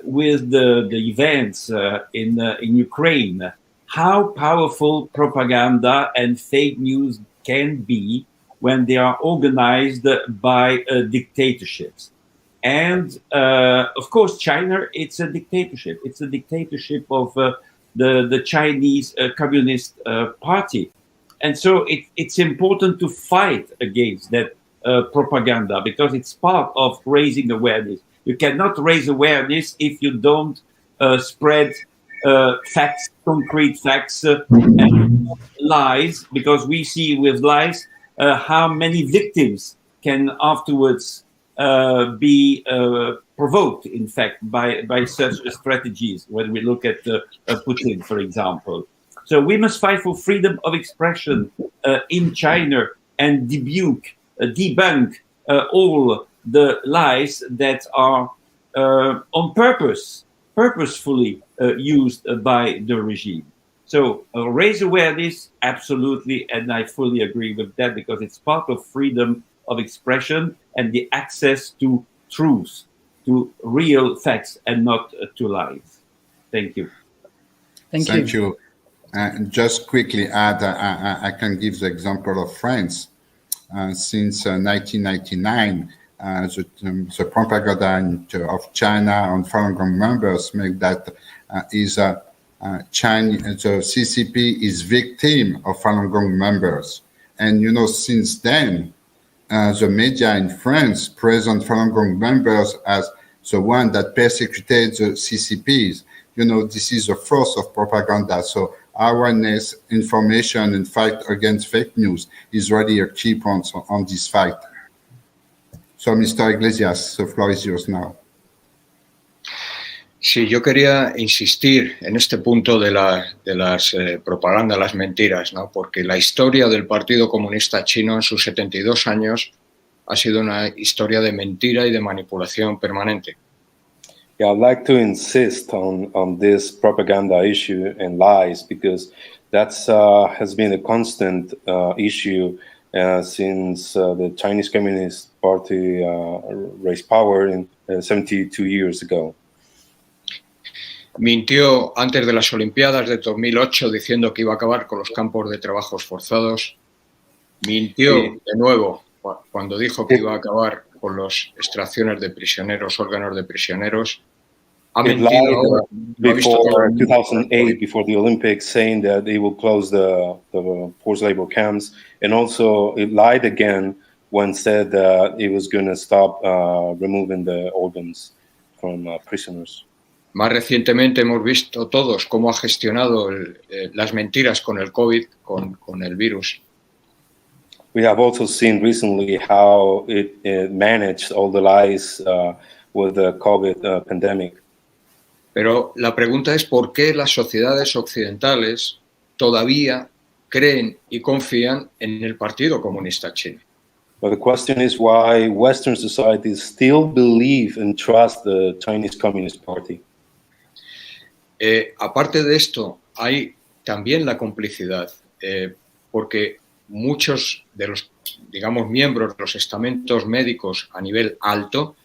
with the events in Ukraine how powerful propaganda and fake news can be when they are organized by dictatorships. And of course, China, it's a dictatorship. It's a dictatorship of the Chinese Communist Party. And so it's important to fight against that propaganda because it's part of raising awareness. You cannot raise awareness if you don't spread facts, concrete facts, and lies, because we see with lies how many victims can afterwards be provoked, in fact, by such strategies when we look at Putin, for example. So we must fight for freedom of expression in China and debunk all the lies that are on purposefully used by the regime. So raise awareness, absolutely, and I fully agree with that because it's part of freedom of expression and the access to truth, to real facts and not to lies. Thank you. Thank you. Just quickly add, I can give the example of France. Since 1999, the propaganda of China on Falun Gong members make that China, the CCP is victim of Falun Gong members. And, since then, the media in France present Falun Gong members as the one that persecuted the CCPs. This is a force of propaganda. So awareness, information, and fight against fake news is really a key point on this fight. So, Mr. Iglesias, the floor is yours now. Sí, yo quería insistir en este punto de las propagandas, las mentiras, ¿no? Porque la historia del Partido Comunista Chino en sus 72 años ha sido una historia de mentira y de manipulación permanente. Yeah, I'd like to insist on this propaganda issue and lies because that's has been a constant issue since the Chinese Communist Party raised power in 72 years ago. Mintió antes de las Olimpiadas de 2008 diciendo que iba a acabar con los campos de trabajos forzados. Mintió de nuevo cuando dijo que iba a acabar con las extracciones de prisioneros, órganos de prisioneros. Ha mentido ahora. Before 2008, before the Olympics, saying that it will close the forced labor camps, and also it lied again when said that it was going to stop removing the organs from prisoners. Más recientemente hemos visto todos cómo ha gestionado las mentiras con el COVID, con el virus. We have also seen recently how it managed all the lies with the COVID pandemic. Pero la pregunta es por qué las sociedades occidentales todavía creen y confían en el Partido Comunista Chino. But the question is why Western societies still believe and trust the Chinese Communist Party. Aparte de esto, hay también la complicidad, porque muchos de los, miembros de los estamentos médicos a nivel alto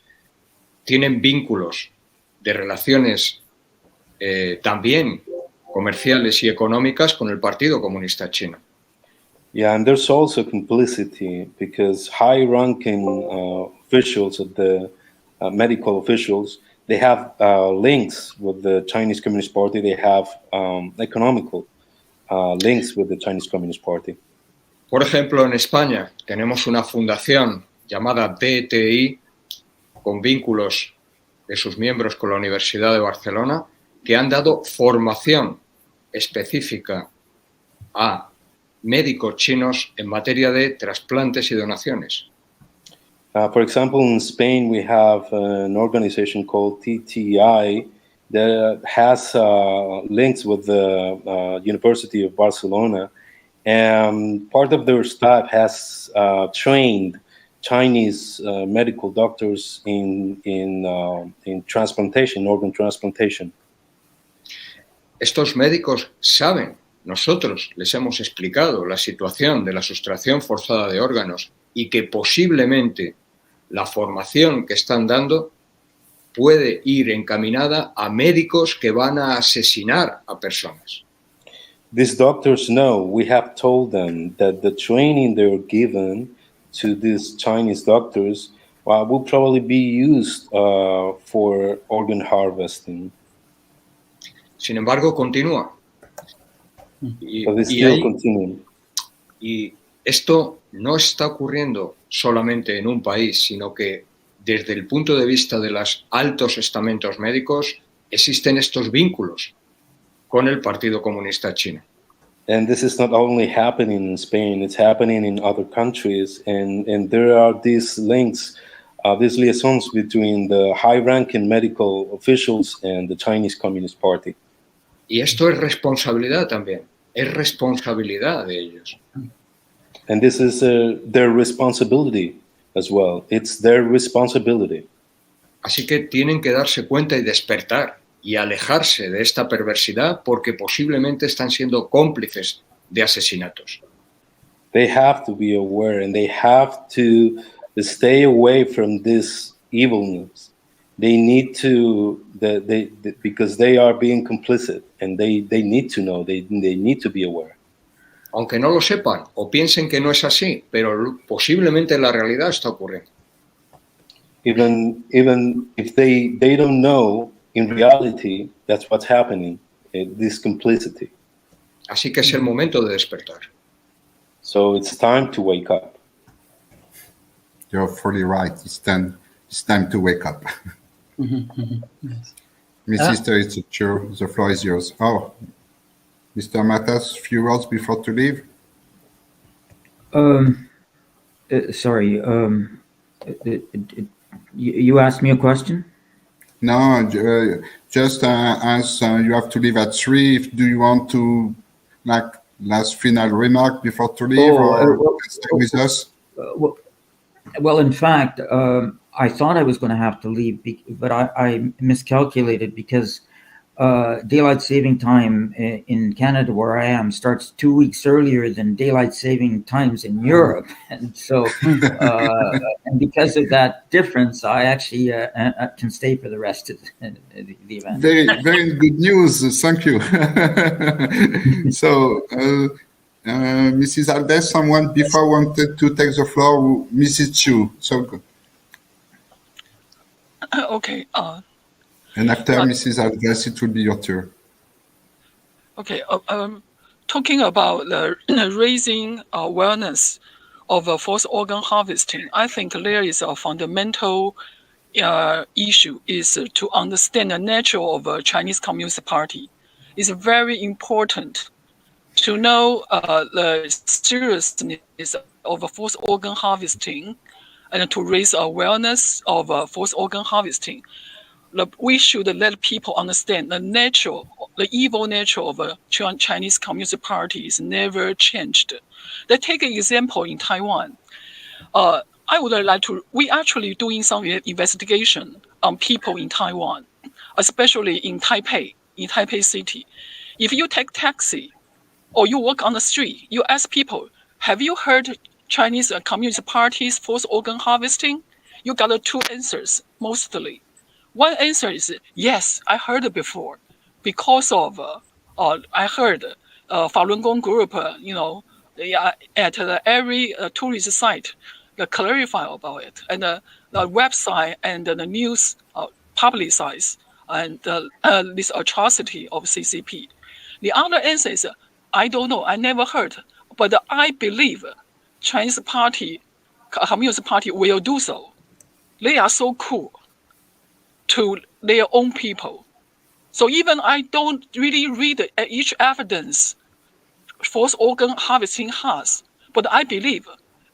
tienen vínculos de relaciones también comerciales y económicas con el Partido Comunista Chino. Yeah, and there's also complicity because high-ranking officials of the medical officials, they have links with the Chinese Communist Party. They have economical links with the Chinese Communist Party. Por ejemplo, en España tenemos una fundación llamada DTI con vínculos de sus miembros con la Universidad de Barcelona que han dado formación específica a médicos chinos en materia de trasplantes y donaciones. For example, in Spain, we have an organization called TTI that has links with the University of Barcelona, and part of their staff has trained Chinese medical doctors in transplantation, organ transplantation. Estos médicos saben nosotros les hemos explicado la situación de la sustracción forzada de órganos y que posiblemente la formación que están dando puede ir encaminada a médicos que van a asesinar a personas. These doctors know, we have told them that the training they're given to these Chinese doctors will probably be used for organ harvesting. Sin embargo, continúa. But they still continue. Y esto no está ocurriendo solamente en un país, sino que desde el punto de vista de los altos estamentos médicos existen estos vínculos con el Partido Comunista Chino. And this is not only happening in Spain, it's happening in other countries. And there are these links, these liaisons between the high-ranking medical officials and the Chinese Communist Party. Y esto es responsabilidad también, es responsabilidad de ellos. And this is their responsibility as well. It's their responsibility. Así que tienen que darse cuenta y despertar y alejarse de esta perversidad porque posiblemente están siendo cómplices de asesinatos. They have to be aware and they have to stay away from this evilness. They need to, because they are being complicit and they need to know, they need to be aware. Aunque no lo sepan o piensen que no es así, pero posiblemente la realidad está ocurriendo. Even if they don't know, in reality, that's what's happening, this complicity. Así que es el momento de despertar. So it's time to wake up. You're fully right. It's time to wake up. Yes. Mrs. Teresa Chu, the floor is yours. Oh, Mr. Matas, few words before to leave. Sorry. You asked me a question? No, just as you have to leave at 3, do you want to, like, last final remark before to leave, or stay with us? Well, in fact, I thought I was going to have to leave, but I miscalculated because daylight saving time in Canada, where I am, starts 2 weeks earlier than daylight saving times in Europe, and so and because of that difference, I actually can stay for the rest of the event. Very, very good news. Thank you. So, Mrs. Alves, someone before wanted to take the floor, Mrs. Chu. So good. Okay. And after Mrs. Alves, it will be your turn. Okay. Talking about the raising awareness of forced organ harvesting, I think there is a fundamental issue is to understand the nature of a Chinese Communist Party. It's very important to know the seriousness of forced organ harvesting and to raise awareness of forced organ harvesting. We should let people understand the evil nature of a Chinese Communist Party is never changed. Let's take an example in Taiwan. I would like to, we actually doing some investigation on people in Taiwan, especially in Taipei City. If you take taxi or you walk on the street, you ask people, have you heard Chinese Communist Party's forced organ harvesting? You got 2 answers, mostly. One answer is, yes, I heard it before. Because of, I heard Falun Gong group, at every tourist site, they clarify about it. And the website and the news publicize and this atrocity of CCP. The other answer is, I don't know, I never heard, but I believe Chinese Communist Party will do so. They are so cool to their own people. So even I don't really read each evidence forced organ harvesting has, but I believe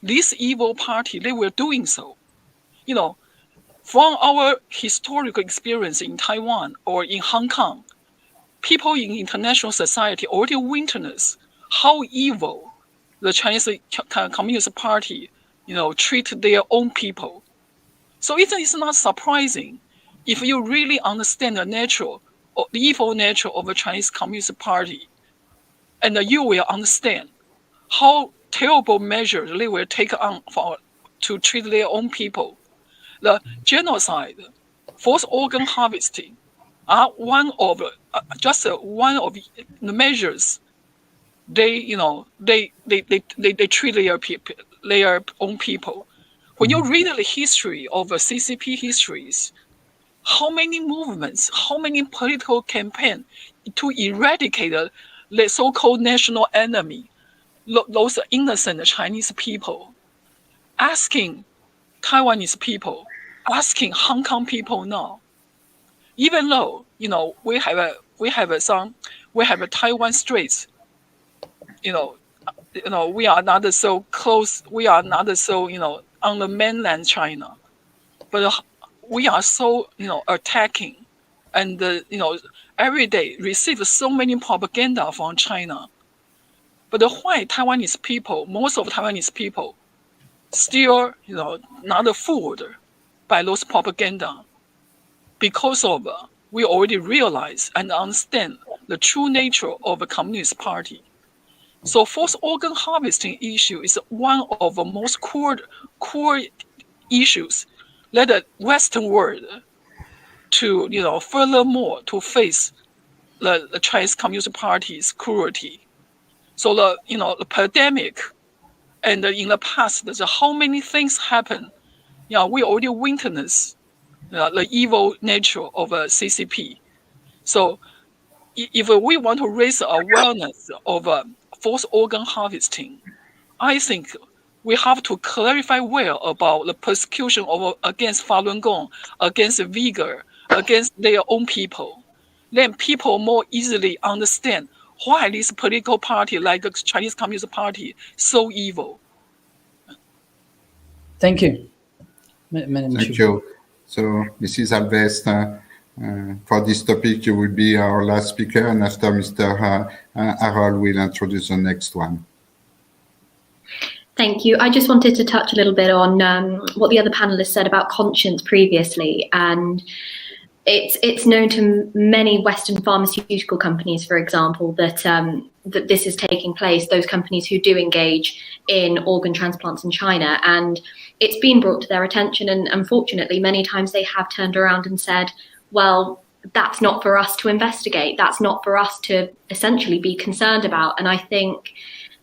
this evil party, they were doing so. From our historical experience in Taiwan or in Hong Kong, people in international society already witness how evil the Chinese Communist Party, treat their own people. So it's not surprising if you really understand the evil nature of the Chinese Communist Party. and you will understand how terrible measures they will take on to treat their own people. The genocide, forced organ harvesting are one of one of the measures. They treat their own people. When you read the history of CCP histories, how many movements, how many political campaigns to eradicate the so-called national enemy, those innocent Chinese people, asking Taiwanese people, asking Hong Kong people now. Even though we have a Taiwan Straits, we are not so close. We are not so on the mainland China, but we are so attacking, and every day receive so many propaganda from China. But why Taiwanese people, most of Taiwanese people, still not fooled by those propaganda? Because of we already realize and understand the true nature of a Communist Party. So forced organ harvesting issue is one of the most core issues that the Western world to furthermore to face the Chinese Communist Party's cruelty. So the pandemic, and in the past, there's how many things happen. We already witnessed the evil nature of a CCP. So if we want to raise awareness of forced organ harvesting, I think we have to clarify well about the persecution against Falun Gong, against Uyghur, against their own people. Then people more easily understand why this political party like the Chinese Communist Party so evil. Thank you. Thank you. So, Mrs. Alves, for this topic, you will be our last speaker, and after Mr. Harold will introduce the next one. Thank you. I just wanted to touch a little bit on what the other panelists said about conscience previously, and it's known to many Western pharmaceutical companies, for example, that that this is taking place. Those companies who do engage in organ transplants in China, and it's been brought to their attention. And unfortunately, many times they have turned around and said, "Well, that's not for us to investigate. That's not for us to essentially be concerned about." And I think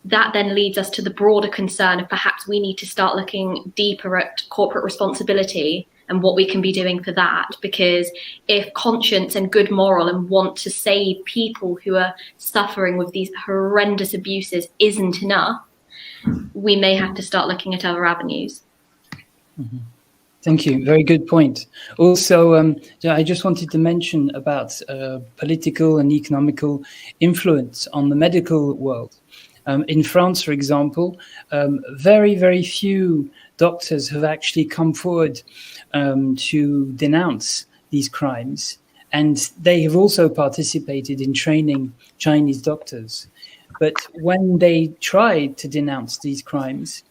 that then leads us to the broader concern of perhaps we need to start looking deeper at corporate responsibility and what we can be doing for that. Because if conscience and good moral and want to save people who are suffering with these horrendous abuses isn't enough, we may have to start looking at other avenues. Mm-hmm. Thank you. Very good point. Also, I just wanted to mention about political and economical influence on the medical world. In France, for example, very, very few doctors have actually come forward to denounce these crimes. And they have also participated in training Chinese doctors. But when they tried to denounce these crimes,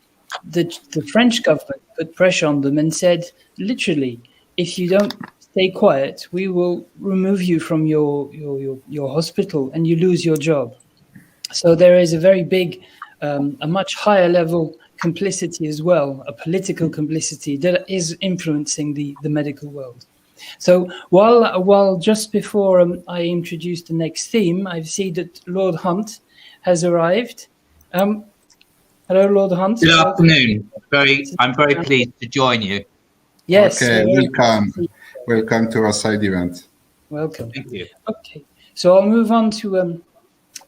the French government put pressure on them and said, literally, if you don't stay quiet, we will remove you from your hospital and you lose your job. So there is a very big, a much higher level complicity as well, a political complicity that is influencing the medical world. So while just before I introduce the next theme, I see that Lord Hunt has arrived. Hello, Lord Hunt. Good afternoon. I'm very pleased to join you. Yes. Okay, welcome. Welcome to our side event. Welcome. Thank you. Okay, so I'll move on to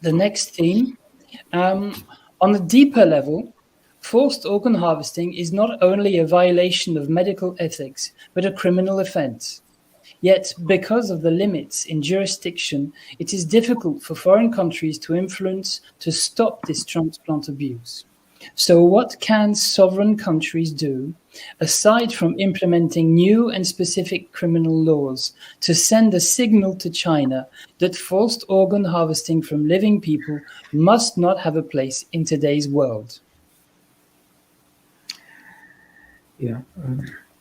the next theme. On a deeper level, forced organ harvesting is not only a violation of medical ethics, but a criminal offense. Yet, because of the limits in jurisdiction, it is difficult for foreign countries to influence to stop this transplant abuse. So what can sovereign countries do, aside from implementing new and specific criminal laws, to send a signal to China that forced organ harvesting from living people must not have a place in today's world? Yeah.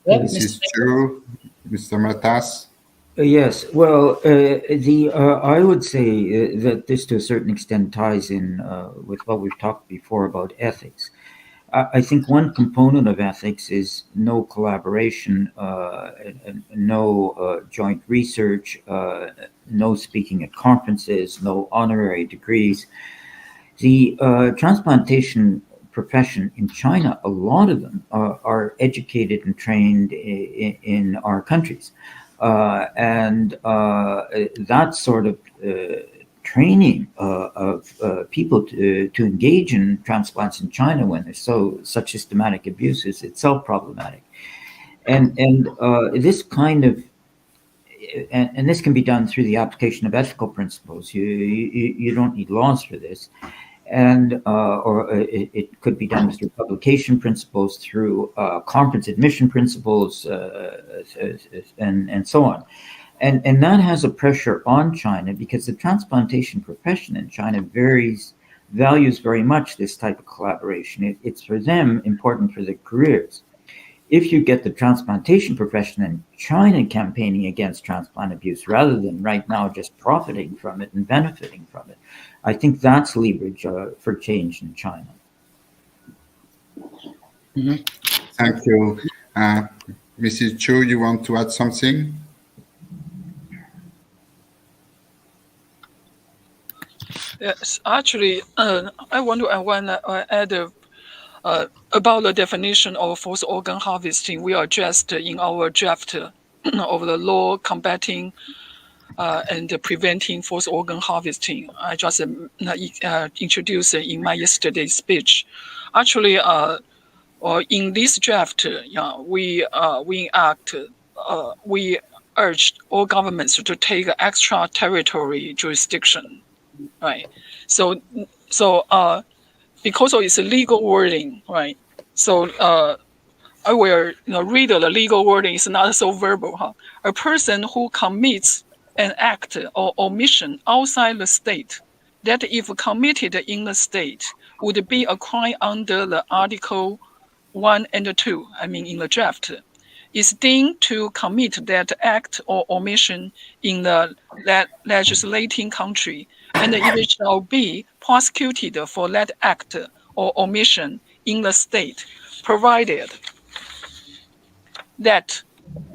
This is true, Mr. Matas. Yes, well, I would say that this to a certain extent ties in with what we've talked before about ethics. I think one component of ethics is no collaboration, no joint research, no speaking at conferences, no honorary degrees. The transplantation profession in China, a lot of them are educated and trained in our countries. And that sort of training of people to engage in transplants in China when there's such systematic abuse is itself problematic. And this kind of and this can be done through the application of ethical principles. You don't need laws for this, and or it could be done through publication principles, through conference admission principles, and so on. And that has a pressure on China because the transplantation profession in China values very much this type of collaboration. It's for them important for their careers. If you get the transplantation profession in China campaigning against transplant abuse rather than right now just profiting from it and benefiting from it, I think that's leverage for change in China. Mm-hmm. Thank you. Mrs. Chu, you want to add something? Yes, actually, I want to add about the definition of forced organ harvesting. We addressed in our draft of the law combating and preventing forced organ harvesting. I just introduced in my yesterday's speech. Actually, in this draft, we urged all governments to take extra-territory jurisdiction, right? So because of its legal wording, right? So I will read the legal wording. It's not so verbal. Huh? A person who commits an act or omission outside the state that, if committed in the state, would be a crime under the Article 1 and 2, I mean in the draft, is deemed to commit that act or omission in the legislating country, and it shall be prosecuted for that act or omission in the state, provided that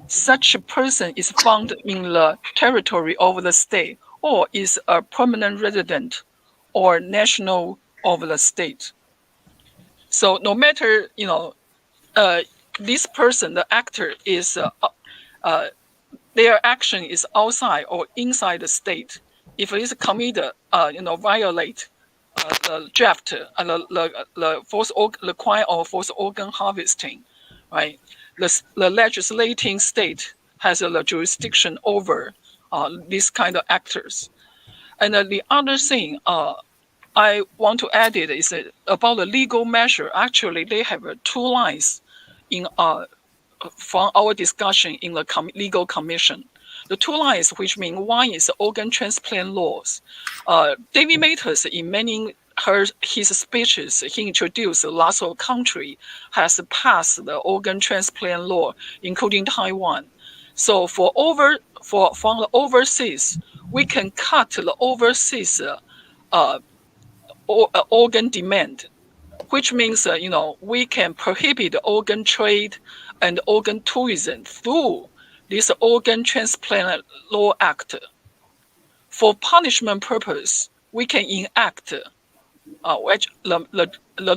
such a person is found in the territory of the state or is a permanent resident or national of the state. So no matter, this person, the actor, is their action is outside or inside the state. If it is committed, violate the draft, the crime of forced organ harvesting, right? The legislating state has the jurisdiction over these kind of actors. And the other thing I want to add it is about the legal measure. Actually, they have 2 lines in from our discussion in the legal commission. The 2 lines, which mean one is organ transplant laws. David Matus, in many his speeches, he introduced lots of countries has passed the organ transplant law, including Taiwan. So from the overseas, we can cut the overseas organ demand, which means we can prohibit organ trade and organ tourism through this Organ Transplant Law Act. For punishment purpose, we can enact the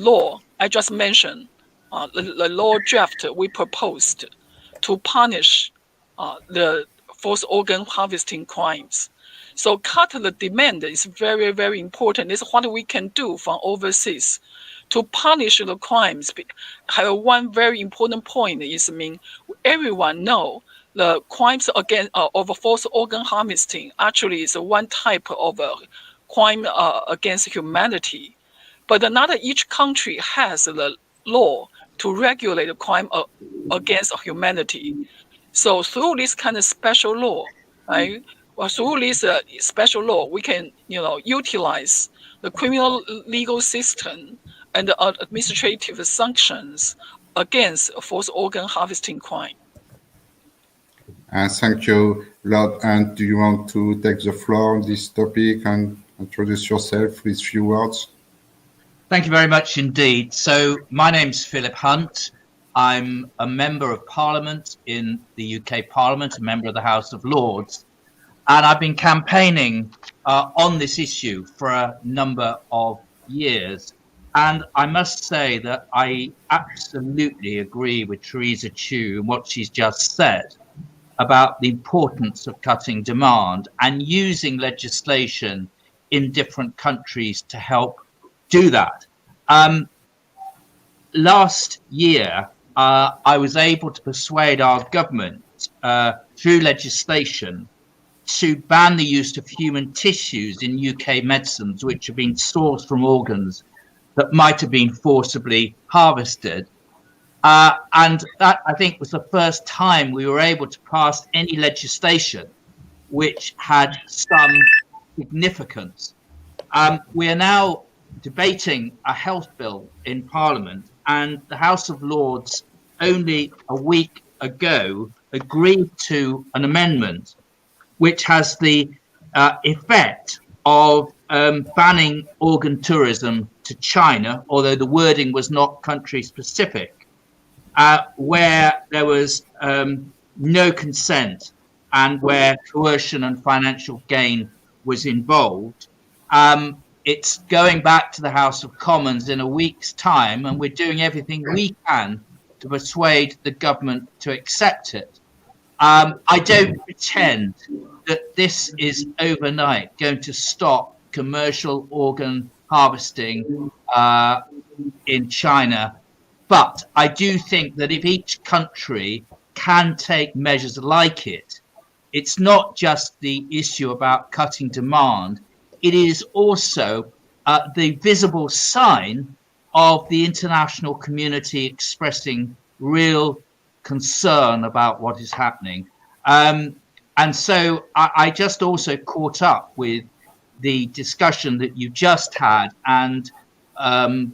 law I just mentioned, the law draft we proposed to punish the forced organ harvesting crimes. So cut the demand is very, very important. This is what we can do from overseas to punish the crimes. One very important point is, everyone know the crimes against of forced organ harvesting actually is one type of crime against humanity, but not each country has the law to regulate the crime against humanity. So through this kind of special law, right? Well, through this special law, we can utilize the criminal legal system and the administrative sanctions against forced organ harvesting crime. Thank you, Lord. And do you want to take the floor on this topic and introduce yourself with a few words? Thank you very much indeed. So my name's Philip Hunt. I'm a member of Parliament in the UK Parliament, a member of the House of Lords, and I've been campaigning on this issue for a number of years. And I must say that I absolutely agree with Teresa Chu and what she's just said about the importance of cutting demand and using legislation in different countries to help do that. Last year, I was able to persuade our government through legislation to ban the use of human tissues in UK medicines, which have been sourced from organs that might have been forcibly harvested. And that, I think, was the first time we were able to pass any legislation which had some significance. We are now debating a health bill in Parliament, and the House of Lords only a week ago agreed to an amendment which has the effect of banning organ tourism to China, although the wording was not country specific, where there was no consent and where coercion and financial gain was involved. It's going back to the House of Commons in a week's time, and we're doing everything we can to persuade the government to accept it. I don't pretend that this is overnight going to stop commercial organ harvesting in China, but I do think that if each country can take measures like it, it's not just the issue about cutting demand. It is also the visible sign of the international community expressing real concern about what is happening. And so I just also caught up with the discussion that you just had and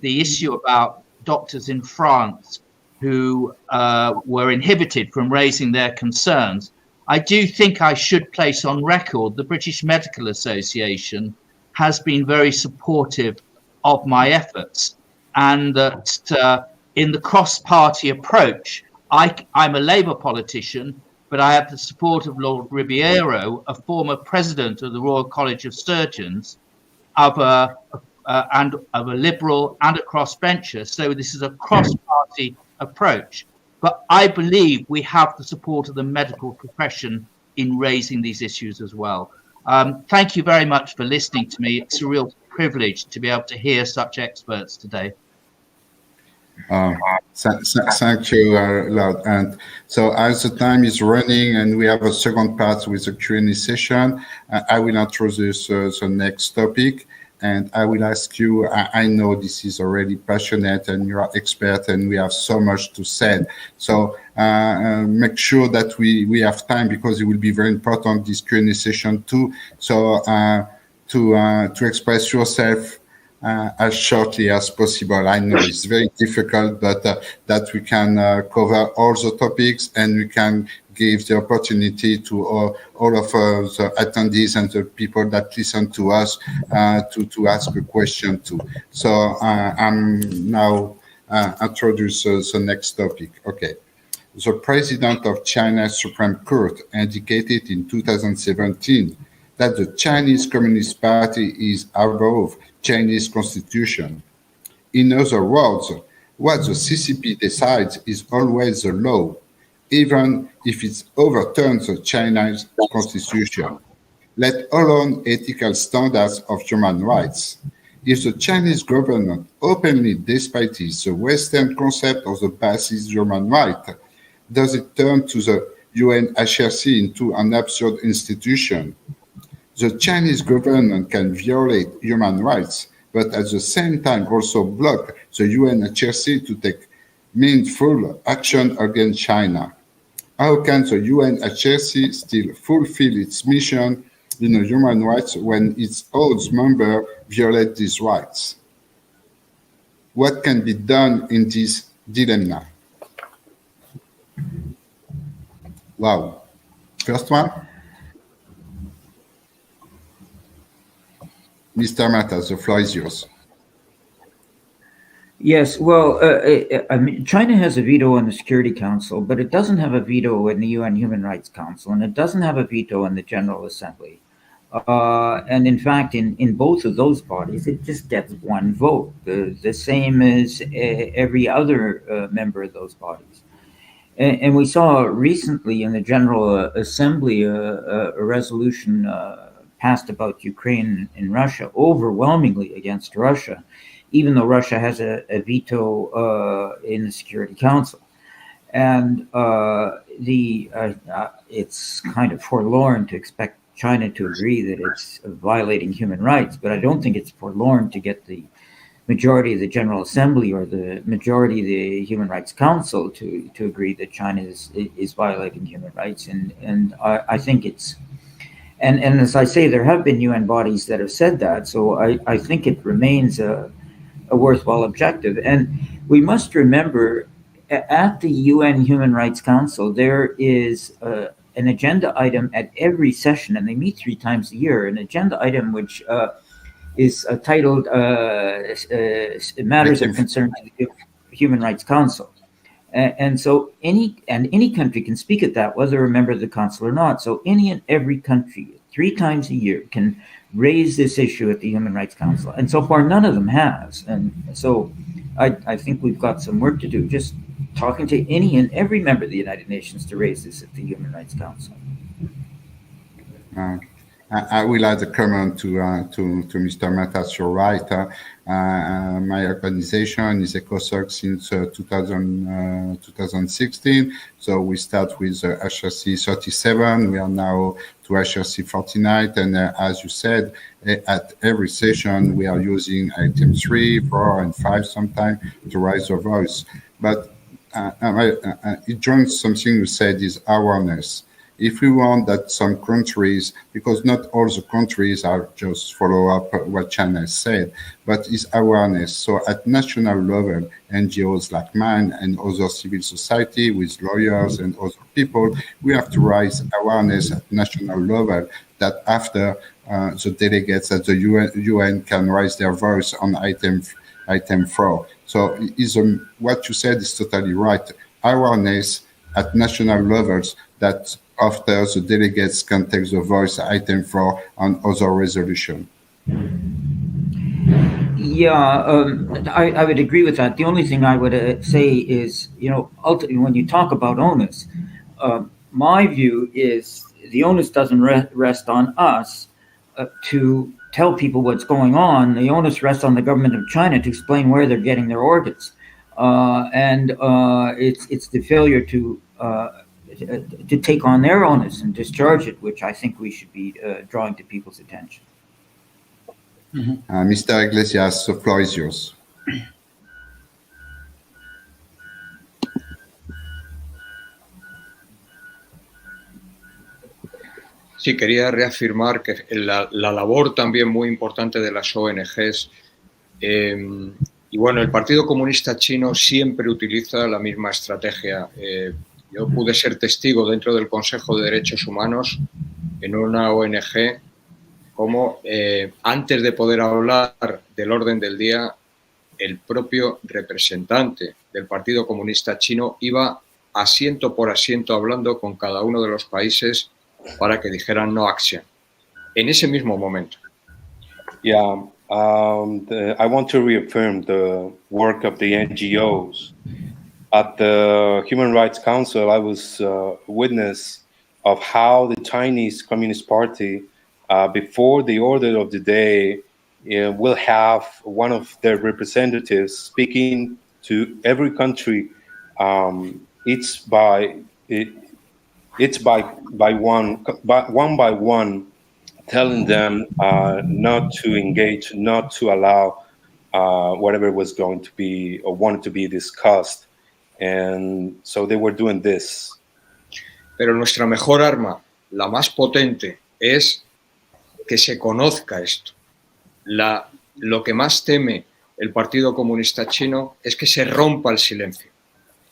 the issue about doctors in France who were inhibited from raising their concerns. I do think I should place on record the British Medical Association has been very supportive of my efforts, and that in the cross-party approach, I'm a Labour politician, but I have the support of Lord Ribeiro, a former president of the Royal College of Surgeons, of a Liberal and a crossbencher. So this is a cross-party approach. But I believe we have the support of the medical profession in raising these issues as well. Thank you very much for listening to me. It's a real privilege to be able to hear such experts today. Thank you, Lord. And so as the time is running and we have a second part with the Q&A session, I will introduce the next topic. And I will ask you, I know this is already passionate and you are expert and we have so much to say. So make sure that we have time, because it will be very important, this Q&A session too. So to express yourself as shortly as possible. I know it's very difficult, but that we can cover all the topics and we can give the opportunity to all of the attendees and the people that listen to us to ask a question too. So I'm now introduce the next topic. Okay. The President of China's Supreme Court indicated in 2017 that the Chinese Communist Party is above Chinese Constitution. In other words, what the CCP decides is always the law, even if it overturns the Chinese Constitution, let alone ethical standards of human rights. If the Chinese government openly despises the Western concept of the basis human right, does it turn to the UNHRC into an absurd institution? The Chinese government can violate human rights, but at the same time also block the UNHRC to take meaningful action against China. How can the UNHRC still fulfill its mission in human rights when its own members violate these rights? What can be done in this dilemma? Wow. first one? Mr. Matas, the floor is yours. Yes, well, I mean, China has a veto in the Security Council, but it doesn't have a veto in the UN Human Rights Council, and it doesn't have a veto in the General Assembly. And in fact, in both of those bodies, it just gets one vote, the same as every other member of those bodies. And we saw recently in the General Assembly a resolution passed about Ukraine and Russia, overwhelmingly against Russia, even though Russia has a veto in the Security Council. And it's kind of forlorn to expect China to agree that it's violating human rights, but I don't think it's forlorn to get the majority of the General Assembly or the majority of the Human Rights Council to agree that China is violating human rights. And I think it's, and as I say, there have been UN bodies that have said that, so I think it remains a worthwhile objective. And we must remember, at the UN Human Rights Council, there is an agenda item at every session, and they meet 3 times a year, an agenda item which is titled Matters of Concern to the Human Rights Council. And so any country can speak at that, whether a member of the council or not. So any and every country 3 times a year can raise this issue at the Human Rights Council. And so far, none of them has. And so I think we've got some work to do, just talking to any and every member of the United Nations to raise this at the Human Rights Council. I will add a comment to Mr. Matas. You're right. My organization is ECOSOC since 2016. So we start with HRC 37. We are now to HRC 49. And as you said, at every session, we are using item 3, 4, and 5 sometimes to raise our voice. But it joins something you said is awareness. If we want that some countries, because not all the countries are just follow up what China said, but it's awareness. So at national level, NGOs like mine and other civil society with lawyers and other people, we have to raise awareness at national level that after the delegates at the UN can raise their voice on item 4. So what you said is totally right. Awareness at national levels that after the delegates can take the voice item 4 on other resolution. Yeah, I would agree with that. The only thing I would say is, ultimately, when you talk about onus, my view is the onus doesn't rest on us to tell people what's going on. The onus rests on the government of China to explain where they're getting their organs. And it's the failure to take on their onus and discharge it, which I think we should be drawing to people's attention. Mr. Iglesias, the floor is yours. Sí, quería reafirmar que la labor también muy importante de las ONGs, y bueno, el Partido Comunista Chino siempre utiliza la misma estrategia. Yo pude ser testigo dentro del Consejo de Derechos Humanos en una ONG como antes de poder hablar del orden del día, el propio representante del Partido Comunista Chino iba asiento por asiento hablando con cada uno de los países para que dijeran no action, en ese mismo momento. Yeah, I want to reaffirm the work of the NGOs. At the Human Rights Council, I was witness of how the Chinese Communist Party, before the order of the day, will have one of their representatives speaking to every country. It's by one, telling them not to engage, not to allow whatever was going to be or wanted to be discussed. And so they were doing this. Pero nuestra mejor arma, la más potente, es que se conozca esto. Lo que más teme el Partido Comunista Chino es que se rompa el silencio,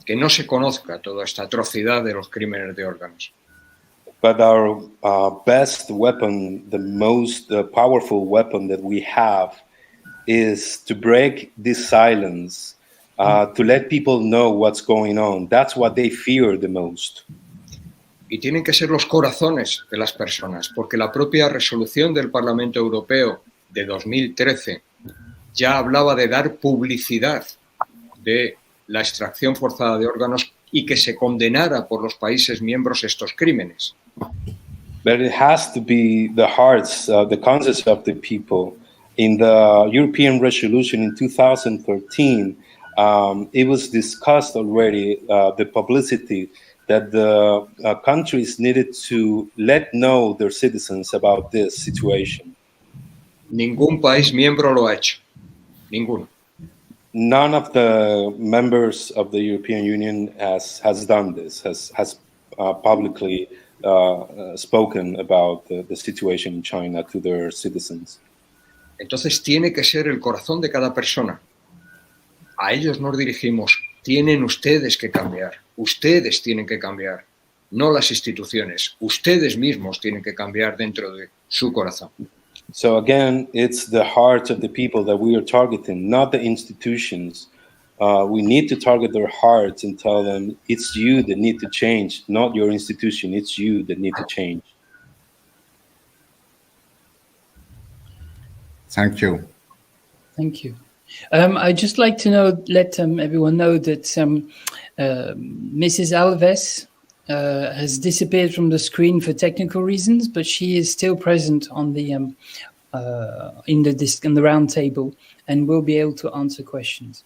que no se conozca toda esta atrocidad de los crímenes de órganos. But our best weapon, the most powerful weapon that we have, is to break this silence, to let people know what's going on. That's what they fear the most. Y tienen que ser los corazones de las personas, porque la propia resolución del Parlamento Europeo de 2013 ya hablaba de dar publicidad de la extracción forzada de órganos y que se condenara por los países miembros estos crímenes. But it has to be the hearts, the conscience of the people. In the European resolution in 2013, it was discussed already, the publicity that the countries needed to let know their citizens about this situation. Ningún país miembro lo ha hecho. Ninguno. None of the members of the European Union has done this, has publicly spoken about the situation in China to their citizens. Entonces tiene que ser el corazón de cada persona. A ellos nos dirigimos. Tienen ustedes que cambiar. Ustedes tienen que cambiar. No las instituciones. Ustedes mismos tienen que cambiar dentro de su corazón. So again, it's the hearts of the people that we are targeting, not the institutions. We need to target their hearts and tell them it's you that need to change, not your institution. It's you that need to change. Thank you. Thank you. I'd just like to let everyone know that Mrs. Alves has disappeared from the screen for technical reasons, but she is still present on the in the round table and will be able to answer questions.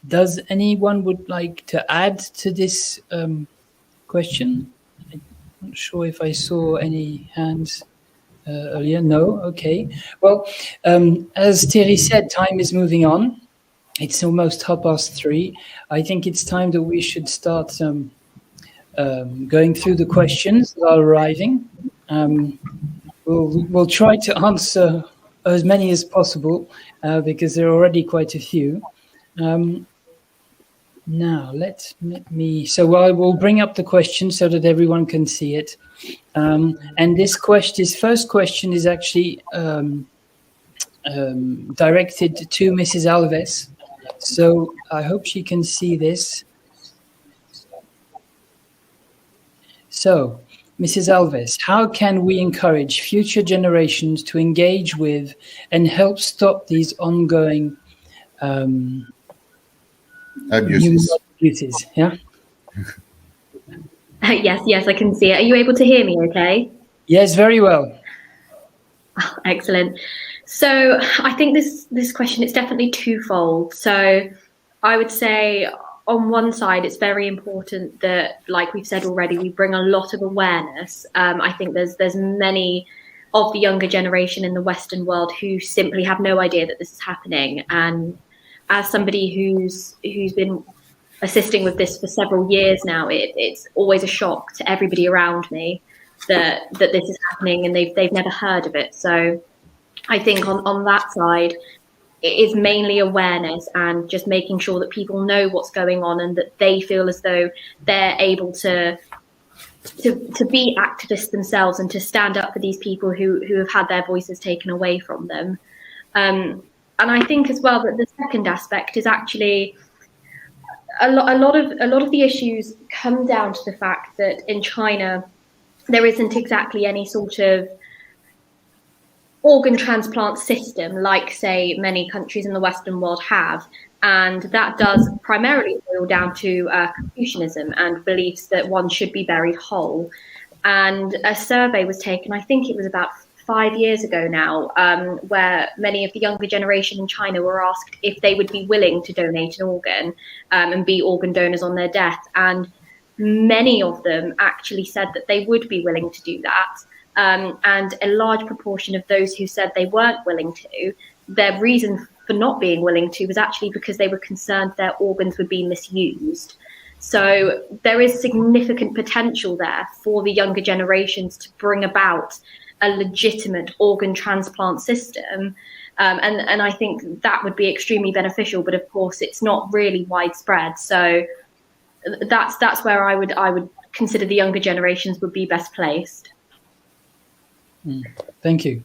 Does anyone would like to add to this question? I'm not sure if I saw any hands earlier. No? Okay. Well, as Thierry said, time is moving on. It's almost 3:30. I think it's time that we should start going through the questions that are arriving. We'll try to answer as many as possible because there are already quite a few. Now, let me. So I will bring up the question so that everyone can see it. And this first question is actually directed to Mrs. Alves. So I hope she can see this. So, Mrs. Alves, how can we encourage future generations to engage with and help stop these ongoing abuses? Yeah. Yes, I can see it. Are you able to hear me okay? Yes, very well. Oh, excellent. So I think this question is definitely twofold. So I would say on one side, it's very important that, like we've said already, we bring a lot of awareness. I think there's many of the younger generation in the Western world who simply have no idea that this is happening. And as somebody who's been assisting with this for several years now, it's always a shock to everybody around me that this is happening and they've never heard of it. So I think on that side, it is mainly awareness and just making sure that people know what's going on and that they feel as though they're able to be activists themselves and to stand up for these people who have had their voices taken away from them. And I think as well that the second aspect is actually a lot of the issues come down to the fact that in China there isn't exactly any sort of organ transplant system like, say, many countries in the Western world have. And that does primarily boil down to Confucianism and beliefs that one should be buried whole. And a survey was taken, I think it was about 5 years ago now, where many of the younger generation in China were asked if they would be willing to donate an organ and be organ donors on their death. And many of them actually said that they would be willing to do that. And a large proportion of those who said they weren't willing to, their reason for not being willing to was actually because they were concerned their organs would be misused. So there is significant potential there for the younger generations to bring about a legitimate organ transplant system. And I think that would be extremely beneficial, but of course it's not really widespread. So that's where I would consider the younger generations would be best placed. Thank you.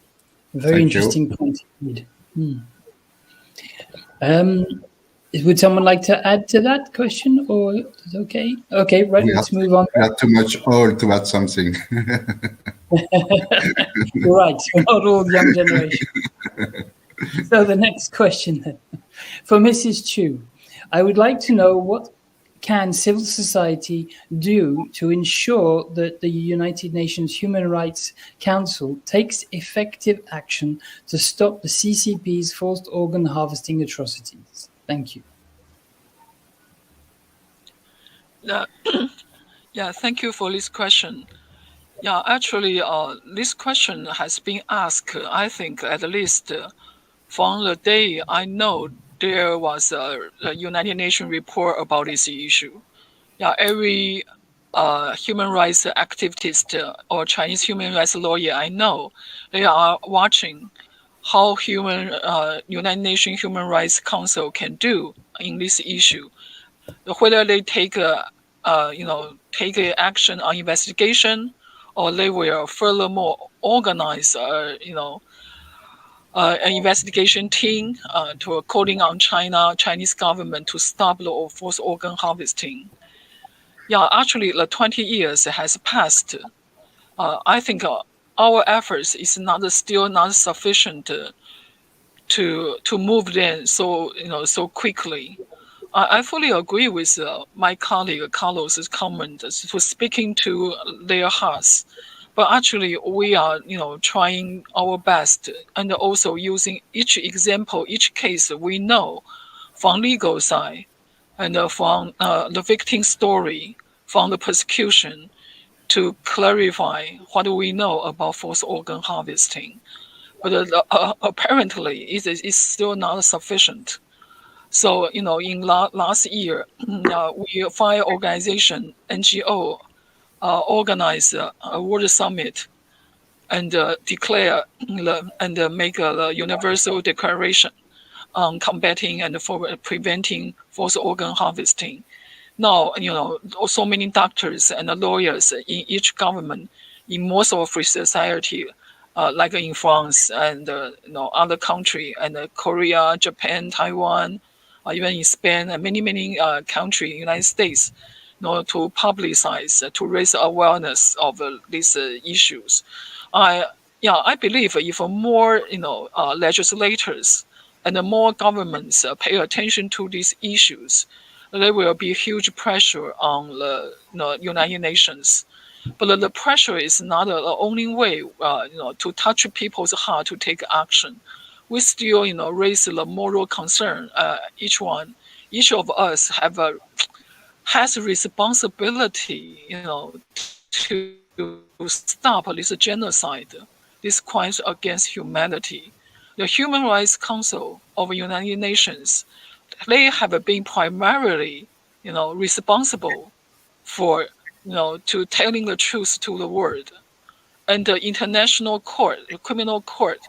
Very Thank interesting point indeed. Would someone like to add to that question, or is it okay? Okay, right, let's move on. We are too much old to add something. You're right, we're not all young generation. So the next question then. For Mrs. Chu, I would like to know what can civil society do to ensure that the United Nations Human Rights Council takes effective action to stop the CCP's forced organ harvesting atrocities? Thank you. Yeah, thank you for this question. Yeah, actually, this question has been asked, I think, at least from the day I know there was a United Nations report about this issue. Yeah, every human rights activist or Chinese human rights lawyer I know, they are watching how United Nations Human Rights Council can do in this issue. Whether they take action on investigation, or they will furthermore organize an investigation team to calling on Chinese government to stop the forced organ harvesting. Yeah, actually, the 20 years has passed. I think our efforts is still not sufficient to move them so quickly. I fully agree with my colleague Carlos's comment to speaking to their hearts. But actually, we are, trying our best and also using each example, each case we know from legal side and from the victim story, from the persecution to clarify what do we know about forced organ harvesting. But apparently, it is still not sufficient. So, in last year, we five organization, NGO, organize a World Summit and declare and make a universal declaration on combating and for preventing forced organ harvesting. Now, so many doctors and lawyers in each government, in most of free society, like in France and other country and Korea, Japan, Taiwan, even in Spain and many countries, United States, to publicize, to raise awareness of these issues. I believe if more legislators and more governments pay attention to these issues, there will be huge pressure on the United Nations. But the pressure is not the only way to touch people's heart to take action. We still raise the moral concern. Each of us has a responsibility, to stop this genocide, this crimes against humanity. The Human Rights Council of the United Nations, they have been primarily, responsible for, to telling the truth to the world. And the international court, the criminal court,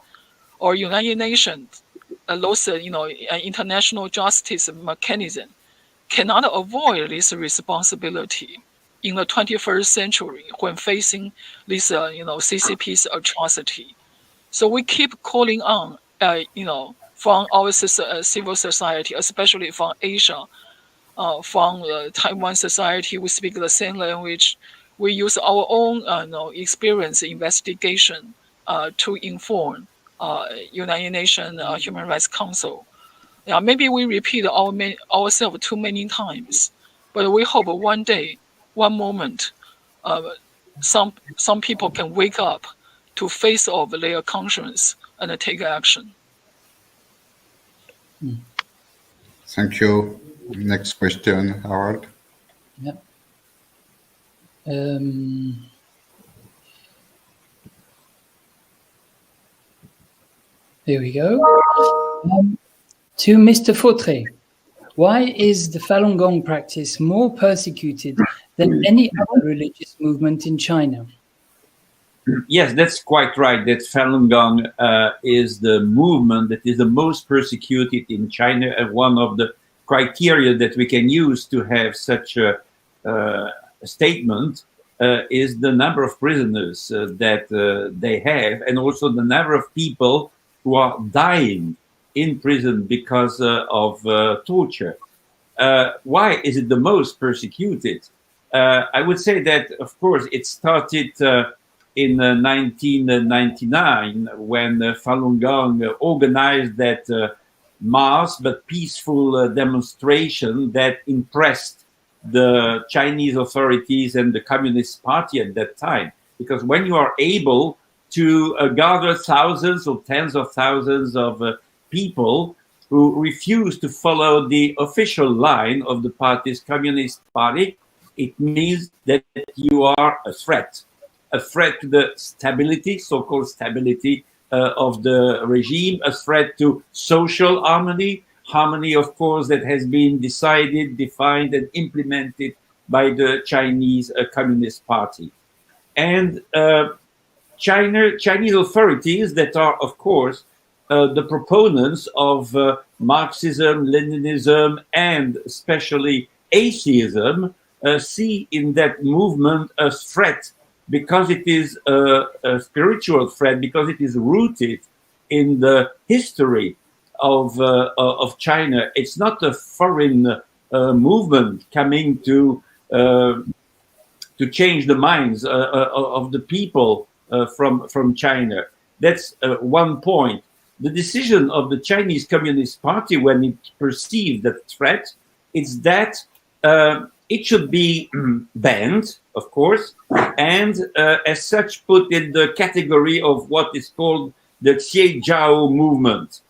or United Nations, those, international justice mechanism, cannot avoid this responsibility in the 21st century when facing this, CCP's atrocity. So we keep calling on, from our civil society, especially from Asia, from the Taiwan society, we speak the same language. We use our own, experience investigation to inform United Nations Human Rights Council. Yeah, maybe we repeat ourselves too many times, but we hope one day, one moment, some people can wake up to face off their conscience and take action. Thank you. Next question, Harold. Yeah. There we go. To Mr. Fautré, why is the Falun Gong practice more persecuted than any other religious movement in China? Yes, that's quite right. That Falun Gong is the movement that is the most persecuted in China, and one of the criteria that we can use to have such a statement is the number of prisoners that they have, and also the number of people who are dying in prison because of torture. Why is it the most persecuted? I would say that, of course, it started in 1999 when Falun Gong organized that mass but peaceful demonstration that impressed the Chinese authorities and the Communist Party at that time. Because when you are able to gather thousands or tens of thousands of people who refuse to follow the official line of the party's Communist Party, it means that you are a threat to the stability, so-called stability of the regime, a threat to social harmony, of course, that has been decided, defined, and implemented by the Chinese Communist Party. And Chinese authorities that are, of course, the proponents of Marxism, Leninism, and especially atheism, see in that movement a threat because it is a spiritual threat, because it is rooted in the history of China. It's not a foreign movement coming to change the minds of the people from China. That's one point. The decision of the Chinese Communist Party when it perceived that threat is that it should be banned, of course, and as such put in the category of what is called the Xiejiao movement.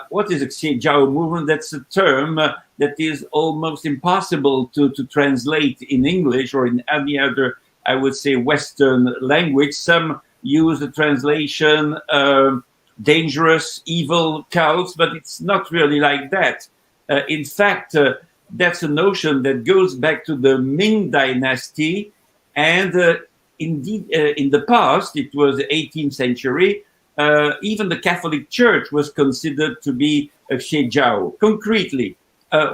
What is a Xiejiao movement? That's a term that is almost impossible to translate in English or in any other, I would say, Western language. Some use the translation dangerous, evil cults, but it's not really like that. In fact, that's a notion that goes back to the Ming Dynasty, and indeed, in the past, it was the 18th century, even the Catholic Church was considered to be a Xiejiao. Concretely,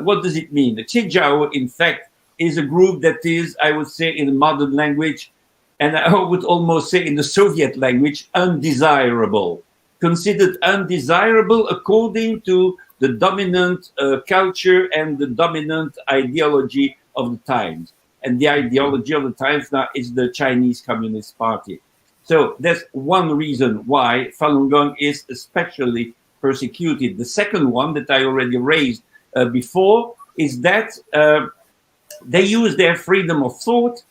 what does it mean? The Xiejiao, in fact, is a group that is, I would say, in modern language, and I would almost say in the Soviet language, undesirable. Considered undesirable according to the dominant culture and the dominant ideology of the times. And the ideology of the times now is the Chinese Communist Party. So that's one reason why Falun Gong is especially persecuted. The second one that I already raised before is that they use their freedom of thought,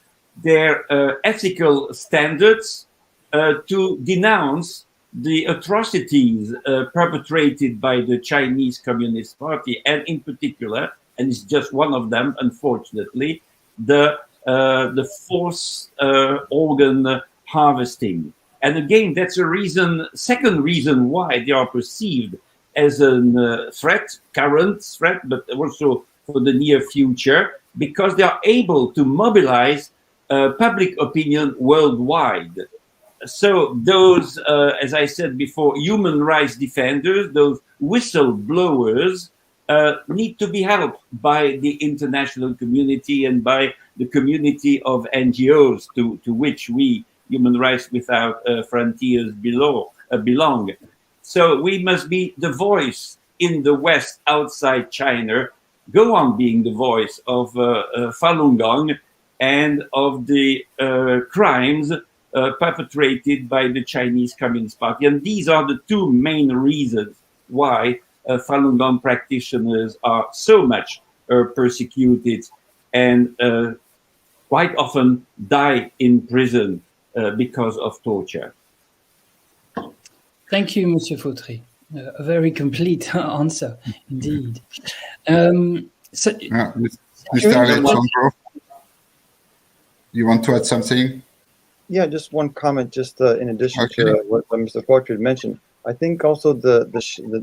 their ethical standards to denounce the atrocities perpetrated by the Chinese Communist Party, and in particular, and it's just one of them, unfortunately, the forced organ harvesting. And again, that's a reason, second reason why they are perceived as a threat, current threat, but also for the near future, because they are able to mobilize public opinion worldwide. So those, as I said before, human rights defenders, those whistleblowers, need to be helped by the international community and by the community of NGOs to which we, Human Rights Without Frontiers, belong. So we must be the voice in the West outside China, go on being the voice of Falun Gong and of the crimes perpetrated by the Chinese Communist Party. And these are the two main reasons why Falun Gong practitioners are so much persecuted and quite often die in prison because of torture. Thank you, Monsieur Fautry. A very complete answer, indeed. Mr. Alessandro, you want to add something? Yeah, just one comment, just in addition to what Mr. Fautry mentioned. I think also the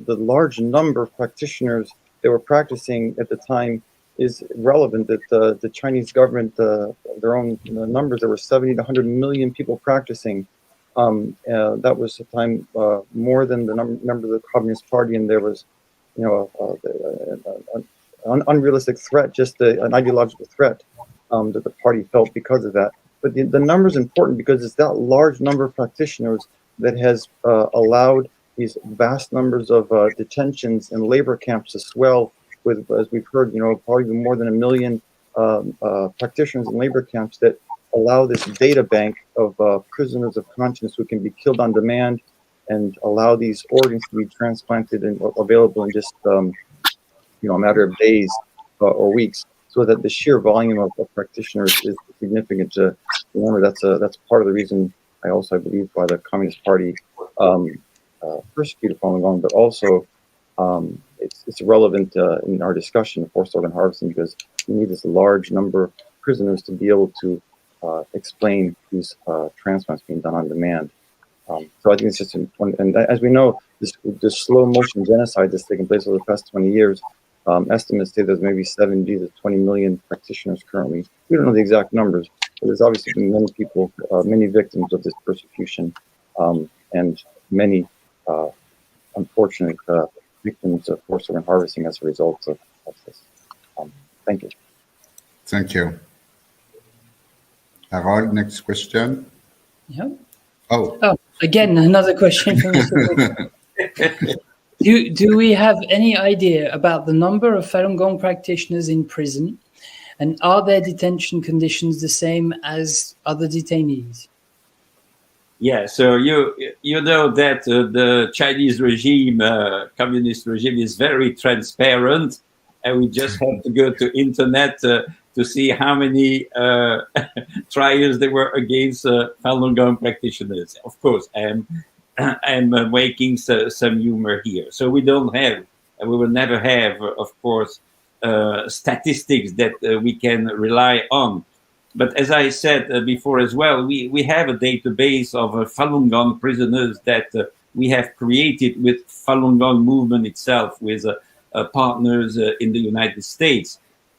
large number of practitioners that were practicing at the time is relevant. That the Chinese government, their own numbers, there were 70 to 100 million people practicing. That was a time more than the number of the Communist Party, and there was, an unrealistic threat, just an ideological threat that the party felt because of that. But the number is important because it's that large number of practitioners that has allowed these vast numbers of detentions and labor camps to swell with, as we've heard, probably more than 1 million practitioners in labor camps that allow this data bank of prisoners of conscience who can be killed on demand and allow these organs to be transplanted and available in just a matter of days or weeks, so that the sheer volume of practitioners is significant. Remember, that's part of the reason I believe why the Communist Party persecuted Falun Gong, but also it's relevant in our discussion of forced organ harvesting, because you need this large number of prisoners to be able to explain these transplants being done on demand. So I think it's just and as we know, this slow motion genocide that's taken place over the past 20 years, estimates say there's maybe 70 to 20 million practitioners currently. We don't know the exact numbers, but there's obviously been many people, many victims of this persecution, and many unfortunate victims of forced organ harvesting as a result of this. Thank you. Thank you. Harold, next question. Yeah. Oh, again, another question from Mr. Do we have any idea about the number of Falun Gong practitioners in prison, and are their detention conditions the same as other detainees? Yeah, so you know that the Chinese regime, communist regime, is very transparent, and we just have to go to internet to see how many trials there were against Falun Gong practitioners. Of course, I'm making some humor here. So we don't have, and we will never have, of course, statistics that we can rely on. But as I said before as well, we have a database of Falun Gong prisoners that we have created with Falun Gong movement itself, with partners in the United States.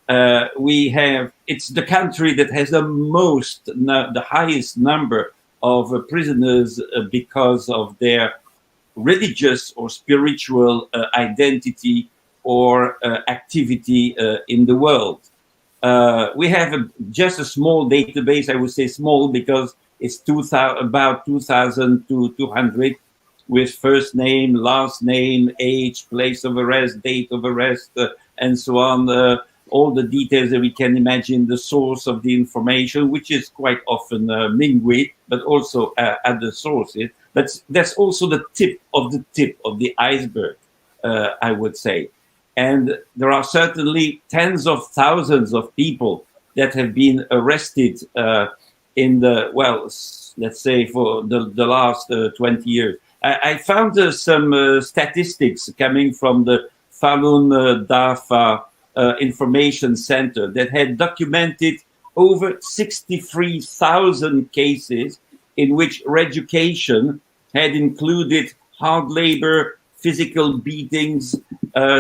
It's the country that has the highest number of prisoners because of their religious or spiritual identity or activity in the world. We have just a small database. I would say small because it's about 2,000 to 200, with first name, last name, age, place of arrest, date of arrest, and so on. All the details that we can imagine, the source of the information, which is quite often minguit, but also at the sources. But that's also the tip of the iceberg, I would say. And there are certainly tens of thousands of people that have been arrested in the, let's say for the last 20 years. I found some statistics coming from the Falun Dafa Information Center that had documented over 63,000 cases in which re-education had included hard labor, physical beatings,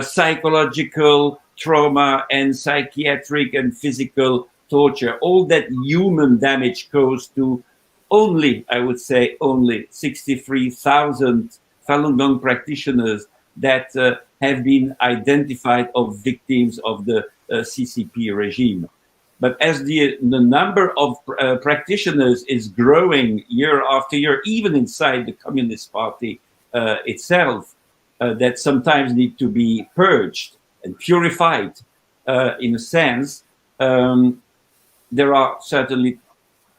psychological trauma, and psychiatric and physical torture. All that human damage goes to only 63,000 Falun Gong practitioners that have been identified of victims of the CCP regime. But as the number of practitioners is growing year after year, even inside the Communist Party itself, that sometimes need to be purged and purified in a sense, there are certainly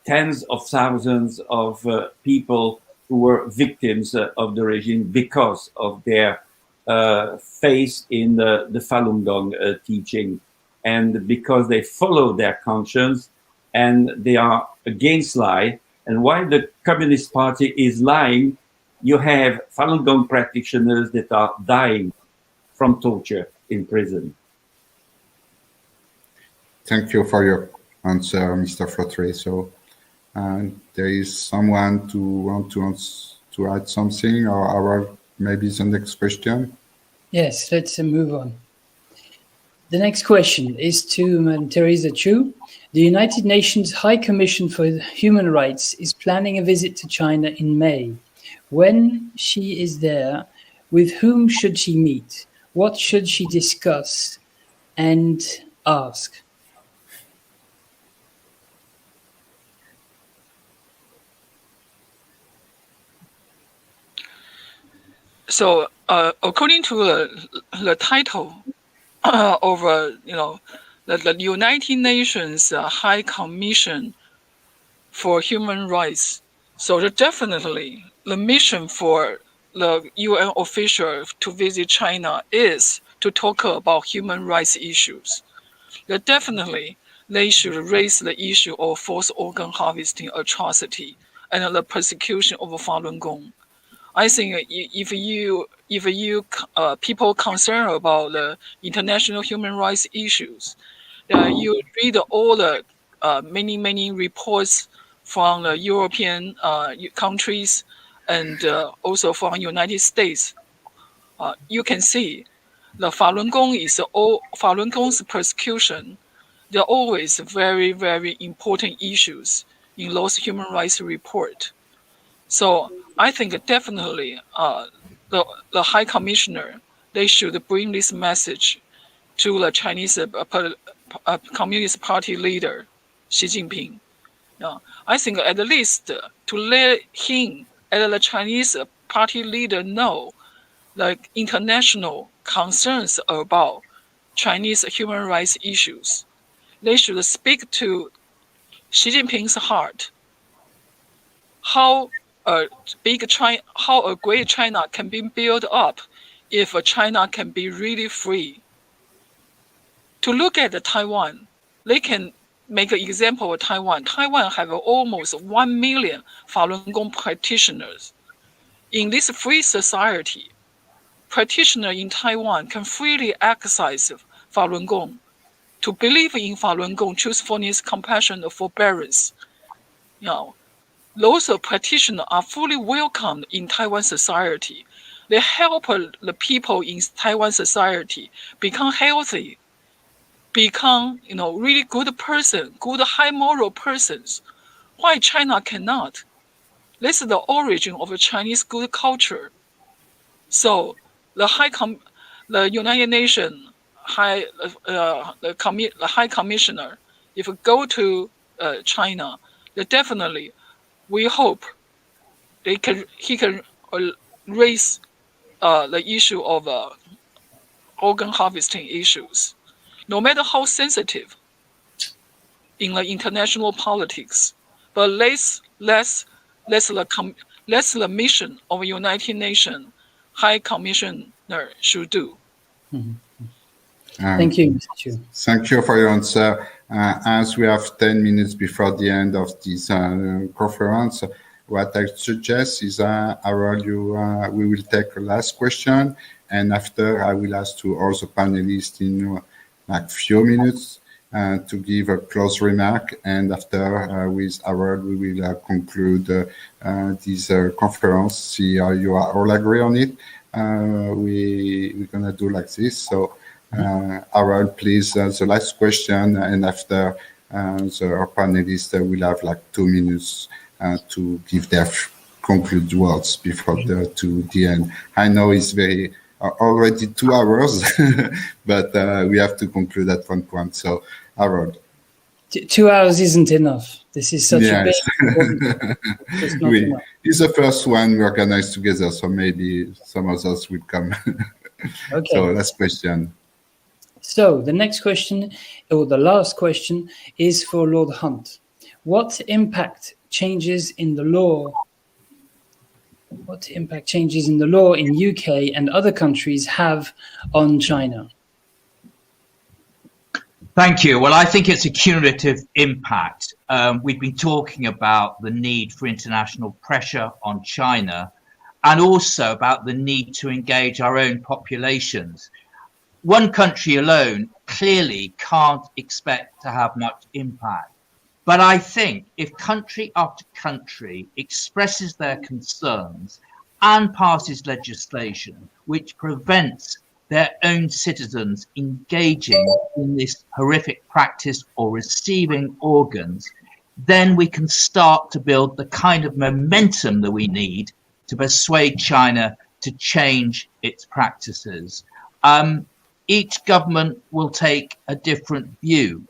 tens of thousands of people who were victims of the regime because of their faith in the Falun Gong teaching, and because they follow their conscience and they are against lie. And while the Communist Party is lying, you have Falun Gong practitioners that are dying from torture in prison. Thank you for your answer, Mr. Flotry. So there is someone to want to add something, or maybe the next question? Yes, let's move on. The next question is to Madam Teresa Chu. The United Nations High Commission for Human Rights is planning a visit to China in May. When she is there, with whom should she meet? What should she discuss and ask? So according to the title of the United Nations High Commission for Human Rights, so definitely the mission for the UN official to visit China is to talk about human rights issues. Definitely they should raise the issue of forced organ harvesting atrocity and the persecution of Falun Gong. I think if you people concerned about the international human rights issues, you read all the many reports from the European countries and also from United States. You can see the Falun Gong's persecution. They're always very important issues in those human rights report. So I think definitely the High Commissioner, they should bring this message to the Chinese Communist Party leader, Xi Jinping. I think at least to let him and the Chinese party leader know the international concerns about Chinese human rights issues. They should speak to Xi Jinping's heart. How a great China can be built up if China can be really free. To look at Taiwan, they can make an example of Taiwan. Taiwan have almost 1 million Falun Gong practitioners. In this free society, practitioners in Taiwan can freely exercise Falun Gong. To believe in Falun Gong, truthfulness, compassion, and forbearance. Those practitioners are fully welcomed in Taiwan society. They help the people in Taiwan society become healthy, become really good person, good high moral persons. Why China cannot? This is the origin of the Chinese good culture. So the United Nations High Commissioner, if you go to China, they definitely, we hope he can raise the issue of organ harvesting issues, no matter how sensitive in the international politics. But less the mission of United Nations High Commissioner should do. Mm-hmm. Thank you, Mr. Chu. Thank you for your answer. As we have 10 minutes before the end of this conference, what I suggest is, Harold, we will take a last question, and after I will ask to all the panelists in like few minutes to give a close remark, and after with Harold we will conclude this conference. See you all agree on it. We're gonna do like this. So. Harold, please, the last question, and after our panelists will have like 2 minutes to give their concluded words before the end. I know it's already 2 hours, but we have to conclude at one point. So, Harold. 2 hours isn't enough. This is such a big it's not enough. It's the first one we organized together, so maybe some others will come. Okay. So, last question. So the next question, or the last question, is for Lord Hunt. What impact changes in the law in UK and other countries have on China? Thank you. Well, I think it's a cumulative impact. We've been talking about the need for international pressure on China, and also about the need to engage our own populations. One country alone clearly can't expect to have much impact. But I think if country after country expresses their concerns and passes legislation which prevents their own citizens engaging in this horrific practice or receiving organs, then we can start to build the kind of momentum that we need to persuade China to change its practices. Each government will take a different view,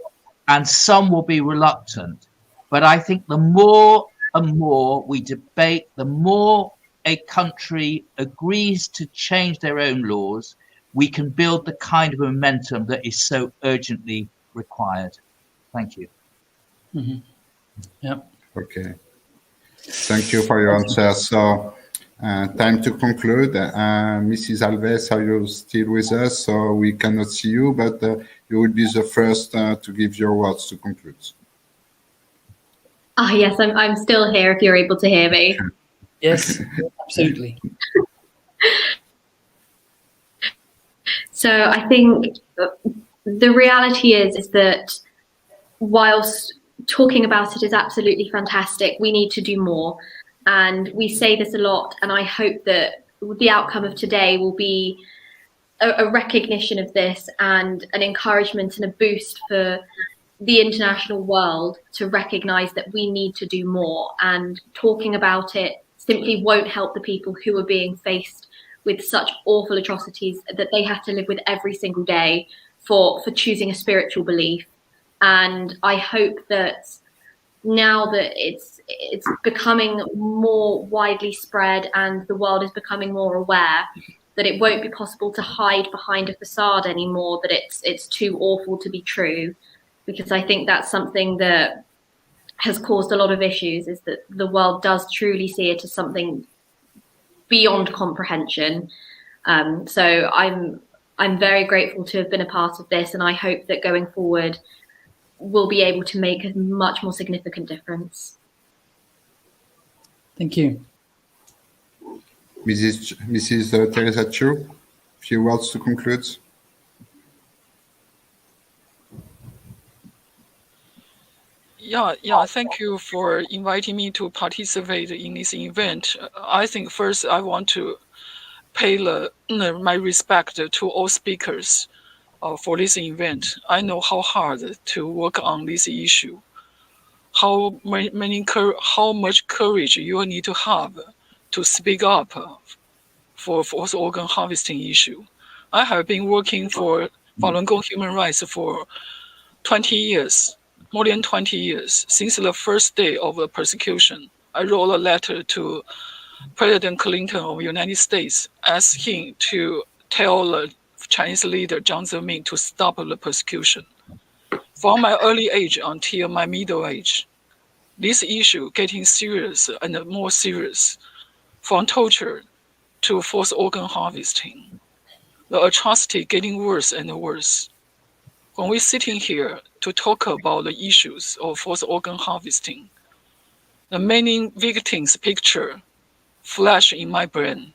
and some will be reluctant. But I think the more and more we debate, the more a country agrees to change their own laws, we can build the kind of momentum that is so urgently required. Thank you. Mm-hmm. Yeah. Okay. Thank you for your answer. So, time to conclude. Mrs. Alves, are you still with us? So we cannot see you, but you will be the first to give your words to conclude. Ah, yes, I'm still here if you're able to hear me. Yes, absolutely. So I think the reality is that whilst talking about it is absolutely fantastic, we need to do more. And we say this a lot, and I hope that the outcome of today will be a recognition of this and an encouragement and a boost for the international world to recognize that we need to do more. And talking about it simply won't help the people who are being faced with such awful atrocities that they have to live with every single day for choosing a spiritual belief. And I hope that now that it's becoming more widely spread and the world is becoming more aware, that it won't be possible to hide behind a facade anymore, that it's too awful to be true. Because I think that's something that has caused a lot of issues, is that the world does truly see it as something beyond comprehension. So I'm very grateful to have been a part of this, and I hope that going forward we'll be able to make a much more significant difference. Thank you. Mrs. Teresa Chu, a few words to conclude. Yeah, thank you for inviting me to participate in this event. I think first I want to pay my respect to all speakers for this event. I know how hard to work on this issue, how much courage you need to have to speak up for forced organ harvesting issue. I have been working for Falun Gong human rights for 20 years. More than 20 years, since the first day of the persecution. I wrote a letter to President Clinton of the United States, asking him to tell the Chinese leader Jiang Zemin to stop the persecution. From my early age until my middle age, this issue getting serious and more serious, from torture to forced organ harvesting. The atrocity getting worse and worse. When we're sitting here to talk about the issues of forced organ harvesting, the many victims' picture flash in my brain.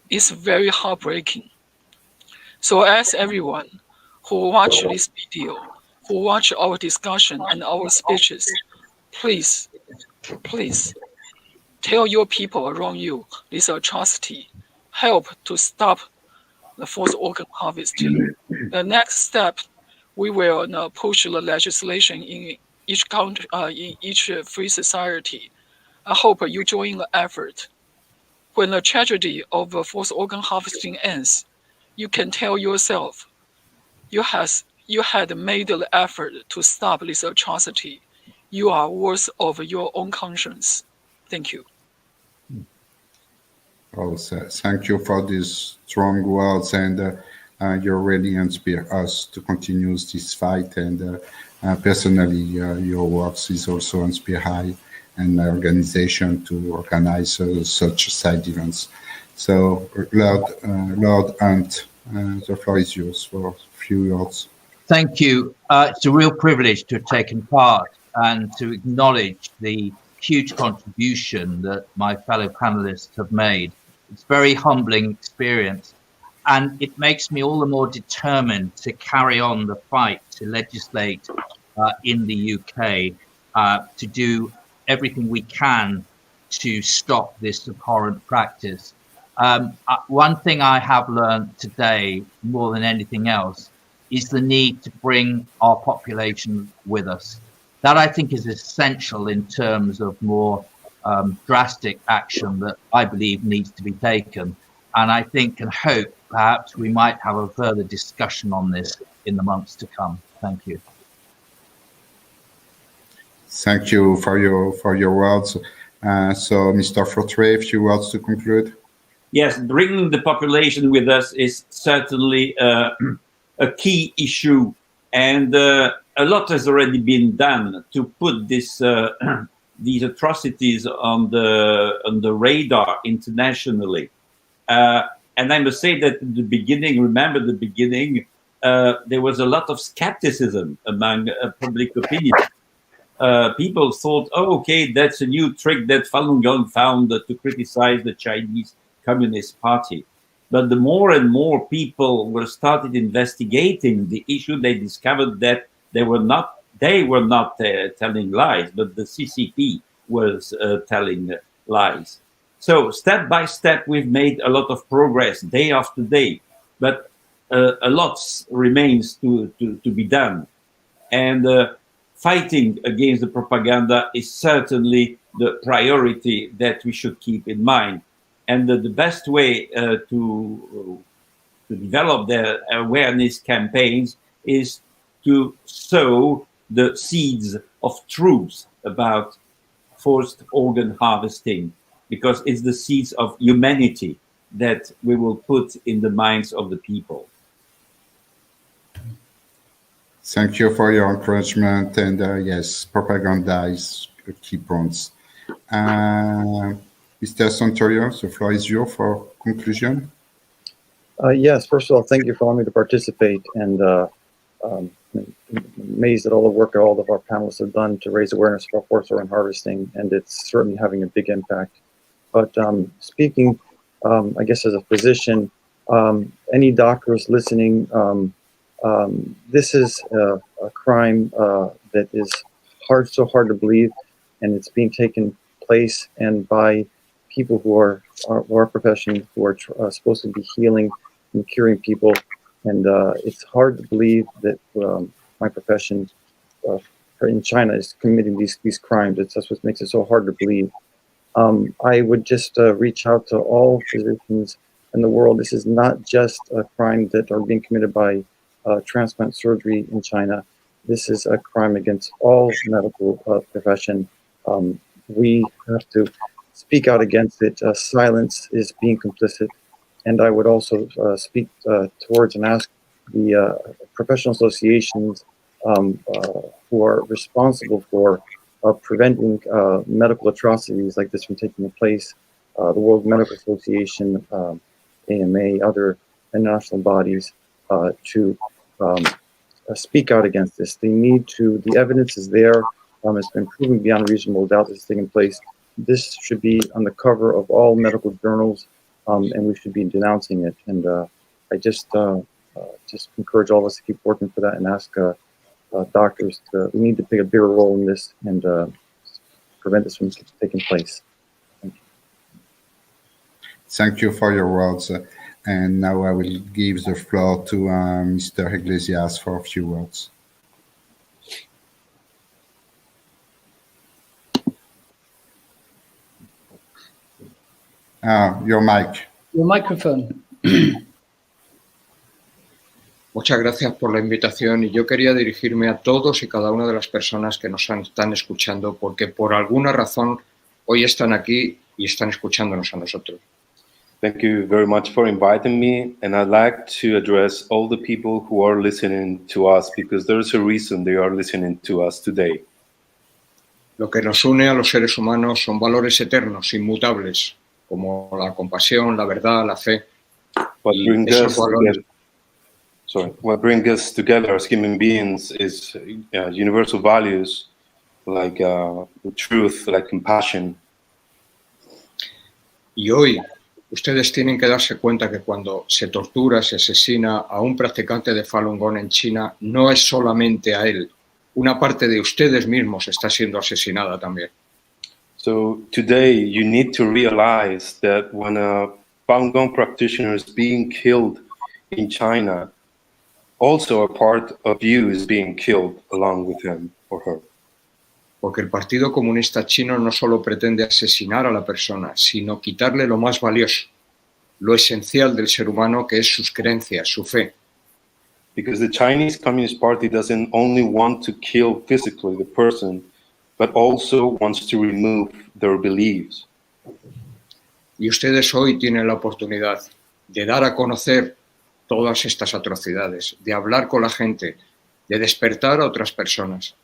It's very heartbreaking. So I ask everyone who watch this video, who watch our discussion and our speeches, please tell your people around you this atrocity. Help to stop the forced organ harvesting. The next step, we will push the legislation in each country, in each free society. I hope you join the effort. When the tragedy of forced organ harvesting ends, you can tell yourself you had made the effort to stop this atrocity. You are worth of your own conscience. Thank you. Also, thank you for these strong words, and you really inspire us to continue this fight. And personally, your works is also inspire and my organization to organize such side events. So, Lord Hunt, the floor is yours for a few words. Thank you. It's a real privilege to have taken part and to acknowledge the huge contribution that my fellow panelists have made. It's a very humbling experience, and it makes me all the more determined to carry on the fight to legislate in the UK, to do everything we can to stop this abhorrent practice. One thing I have learned today, more than anything else, is the need to bring our population with us. That, I think, is essential in terms of more drastic action that I believe needs to be taken. And I think and hope perhaps we might have a further discussion on this in the months to come. Thank you. Thank you for your words. So, Mr. Fautré, a few words to conclude. Yes, bringing the population with us is certainly a key issue, and a lot has already been done to put this these atrocities on the radar internationally. And I must say that in the beginning, remember the beginning, there was a lot of skepticism among public opinion. People thought, oh, okay, that's a new trick that Falun Gong found to criticize the Chinese Communist Party. But the more and more people were started investigating the issue, they discovered that they were not telling lies, but the CCP was telling lies. So step by step, we've made a lot of progress day after day, but a lot remains to be done. And fighting against the propaganda is certainly the priority that we should keep in mind. And the best way to develop the awareness campaigns is to sow the seeds of truth about forced organ harvesting, because it's the seeds of humanity that we will put in the minds of the people. Thank you for your encouragement. And yes, propaganda is a key point. Mr. Santorio, the floor is yours for conclusion. Yes, first of all, thank you for allowing me to participate, and amazed at all the work that all of our panelists have done to raise awareness about forced organ harvesting, and it's certainly having a big impact. But speaking, I guess, as a physician, any doctors listening, this is a crime that is so hard to believe, and it's being taken place and by people who are our profession, who are supposed to be healing and curing people. And it's hard to believe that my profession in China is committing these crimes. That's what makes it so hard to believe. I would just reach out to all physicians in the world. This is not just a crime that are being committed by transplant surgery in China. This is a crime against all medical profession. We have to speak out against it. Silence is being complicit. And I would also speak towards and ask the professional associations who are responsible for preventing medical atrocities like this from taking place, the World Medical Association, AMA, other international bodies, to speak out against this. They need to, the evidence is there. It's been proven beyond reasonable doubt that it's taking place. This should be on the cover of all medical journals, and we should be denouncing it. And I just encourage all of us to keep working for that and ask doctors we need to play a bigger role in this and prevent this from taking place. Thank you. Thank you for your words. And now I will give the floor to Mr. Iglesias for a few words. Your mic. Your microphone. Muchas gracias por la invitación, y yo quería dirigirme a todos y cada una de las personas que nos están escuchando, porque por alguna razón hoy están aquí y están escuchándonos a nosotros. Thank you very much for inviting me, and I'd like to address all the people who are listening to us, because there's a reason they are listening to us today. Lo que nos une a los seres humanos son valores eternos, inmutables, como la compasión, la verdad, la fe. What brings us together as human beings is universal values like truth, like compassion. Y hoy ustedes tienen que darse cuenta que cuando se tortura, se asesina a un practicante de Falun Gong en China, no es solamente a él. Una parte de ustedes mismos está siendo asesinada también. So today you need to realize that when a Falun Gong practitioner is being killed in China, also a part of you is being killed along with him or her. Porque el Partido Comunista Chino no solo pretende asesinar a la persona, sino quitarle lo más valioso, lo esencial del ser humano, que es sus creencias, su fe. Because the Chinese Communist Party doesn't only want to kill physically the person, but also wants to remove their beliefs. Y ustedes hoy tienen la oportunidad de dar a conocer todas estas atrocidades, de hablar con la gente, de despertar a otras personas.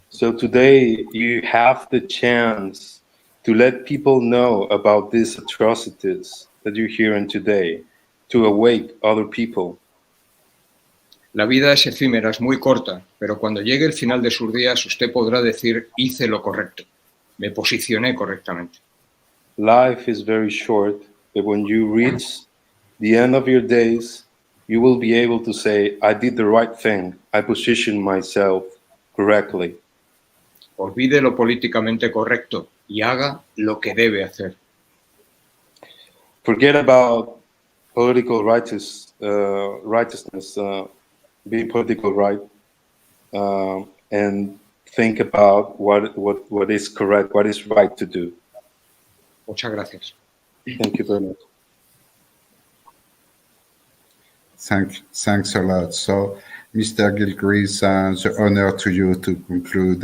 So today you have the chance to let people know about these atrocities that you're hearing today, to awake other people. La vida es efímera, es muy corta, pero cuando llegue el final de sus días, usted podrá decir, hice lo correcto, me posicioné correctamente. Life is very short, but when you reach the end of your days, you will be able to say, I did the right thing, I positioned myself correctly. Olvide lo políticamente correcto y haga lo que debe hacer. Forget about political righteousness, being political right, and think about what is correct, what is right to do. Muchas gracias. Thank you very much. Thanks a lot. So, Mr. Gilchrist, the honor to you to conclude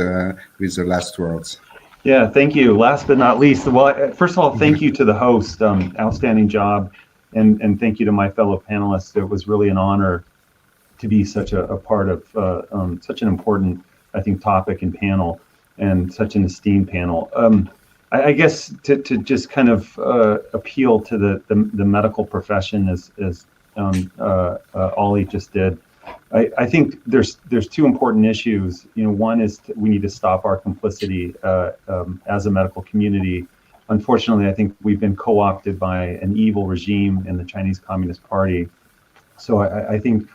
with the last words. Yeah, thank you. Last but not least, well, first of all, thank you to the host. Outstanding job. And thank you to my fellow panelists. It was really an honor to be such a part of such an important, I think, topic and panel, and such an esteemed panel. I guess to just kind of appeal to the medical profession as Ollie just did. I think there's two important issues. One is we need to stop our complicity as a medical community. Unfortunately, I think we've been co-opted by an evil regime in the Chinese Communist Party. So I think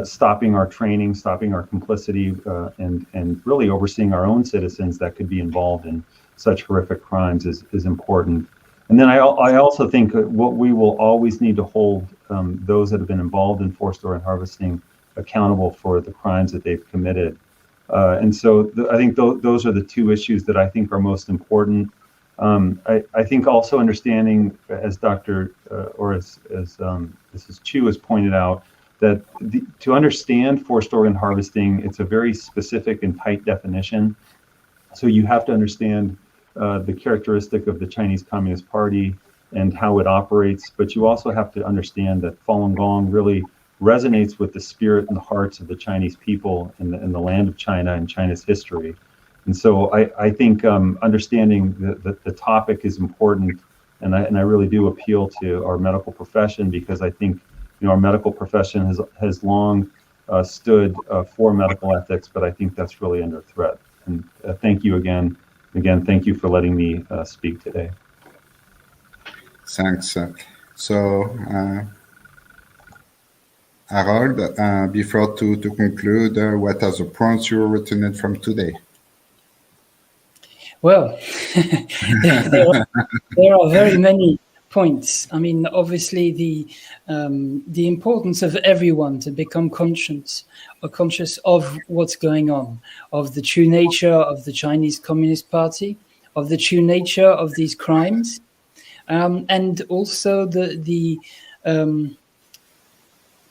stopping our training, stopping our complicity, and really overseeing our own citizens that could be involved in such horrific crimes is important. And then I also think what we will always need to hold those that have been involved in forced organ harvesting accountable for the crimes that they've committed. And so I think those are the two issues that I think are most important. I think also understanding, as Dr. or as Mrs. Chu has pointed out, that to understand forced organ harvesting, it's a very specific and tight definition. So you have to understand the characteristic of the Chinese Communist Party and how it operates, but you also have to understand that Falun Gong really resonates with the spirit and the hearts of the Chinese people in the land of China and China's history. And so I think understanding the topic is important, and I really do appeal to our medical profession, because I think our medical profession has long stood for medical ethics, but I think that's really under threat. And thank you again. Again, thank you for letting me speak today. Thanks. So, Harold, before to conclude, what are the points you retained from today? Well, there are very many points. I mean, obviously, the importance of everyone to become conscious of what's going on, of the true nature of the Chinese Communist Party, of the true nature of these crimes, and also the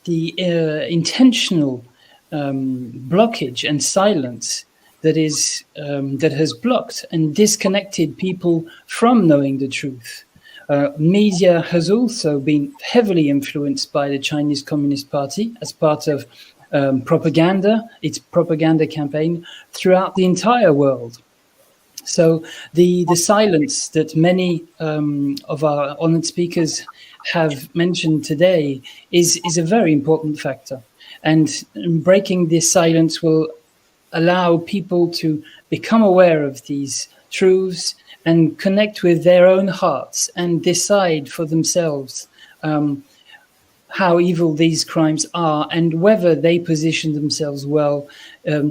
intentional blockage and silence that has blocked and disconnected people from knowing the truth. Media has also been heavily influenced by the Chinese Communist Party as part of propaganda, its propaganda campaign throughout the entire world. So the silence that many of our honored speakers have mentioned today is a very important factor. And breaking this silence will allow people to become aware of these truths and connect with their own hearts and decide for themselves how evil these crimes are and whether they position themselves well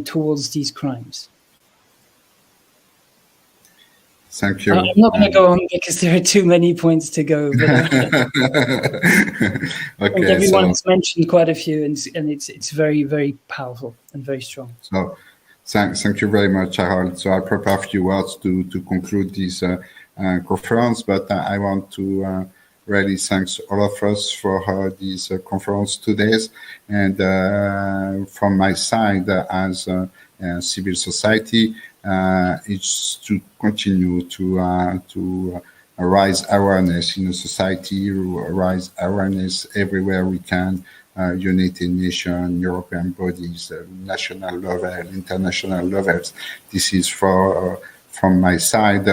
towards these crimes. Thank you. I'm not going to go on because there are too many points to go. But I think everyone's mentioned quite a few, and it's very, very powerful and very strong. So, thank you very much, Harold. So I prepare a few words to conclude this conference, but I want to really thank all of us for this conference today. And from my side, as civil society, It's to continue to raise awareness in the society, raise awareness everywhere we can, United Nations, European bodies, national level, international levels. This is from my side,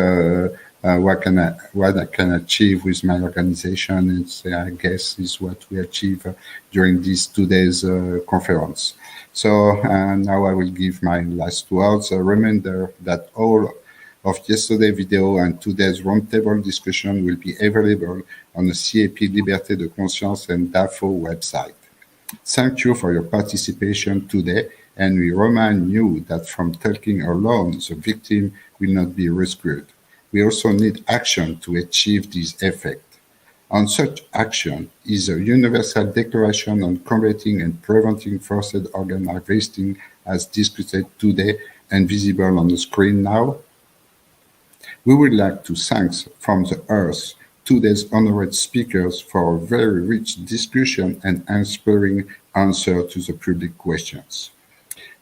what I can achieve with my organization. It's, I guess, is what we achieve during these 2 days conference. So now I will give my last words. A reminder that all of yesterday's video and today's roundtable discussion will be available on the CAP Liberté de Conscience and DAFO website. Thank you for your participation today, and we remind you that from talking alone, the victim will not be rescued. We also need action to achieve this effect. On such action is a Universal Declaration on Combating and Preventing Forced Organ Harvesting, as discussed today and visible on the screen now. We would like to thank from the earth today's honored speakers for a very rich discussion and inspiring answer to the public questions.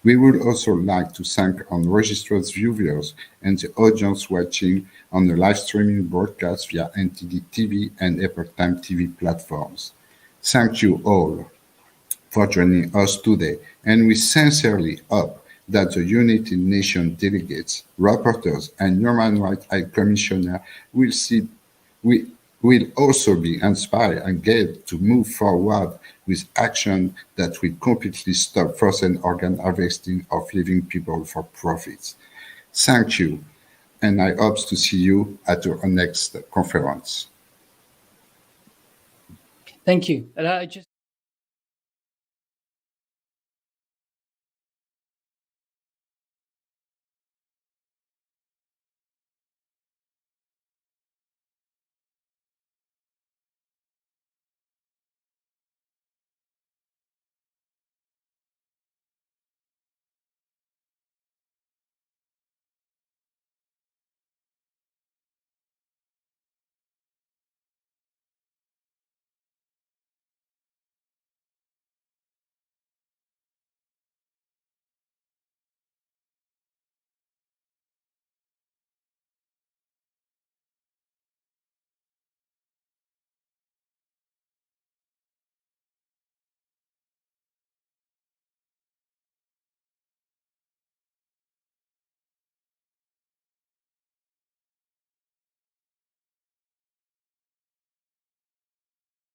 We would also like to thank unregistered viewers and the audience watching on the live streaming broadcast via NTD TV and Apple Time TV platforms. Thank you all for joining us today, and we sincerely hope that the United Nations delegates, rapporteurs, and Human Rights High Commissioner will also be inspired and guided to move forward with action that will completely stop forced organ harvesting of living people for profits. Thank you, and I hope to see you at our next conference. Thank you. And I just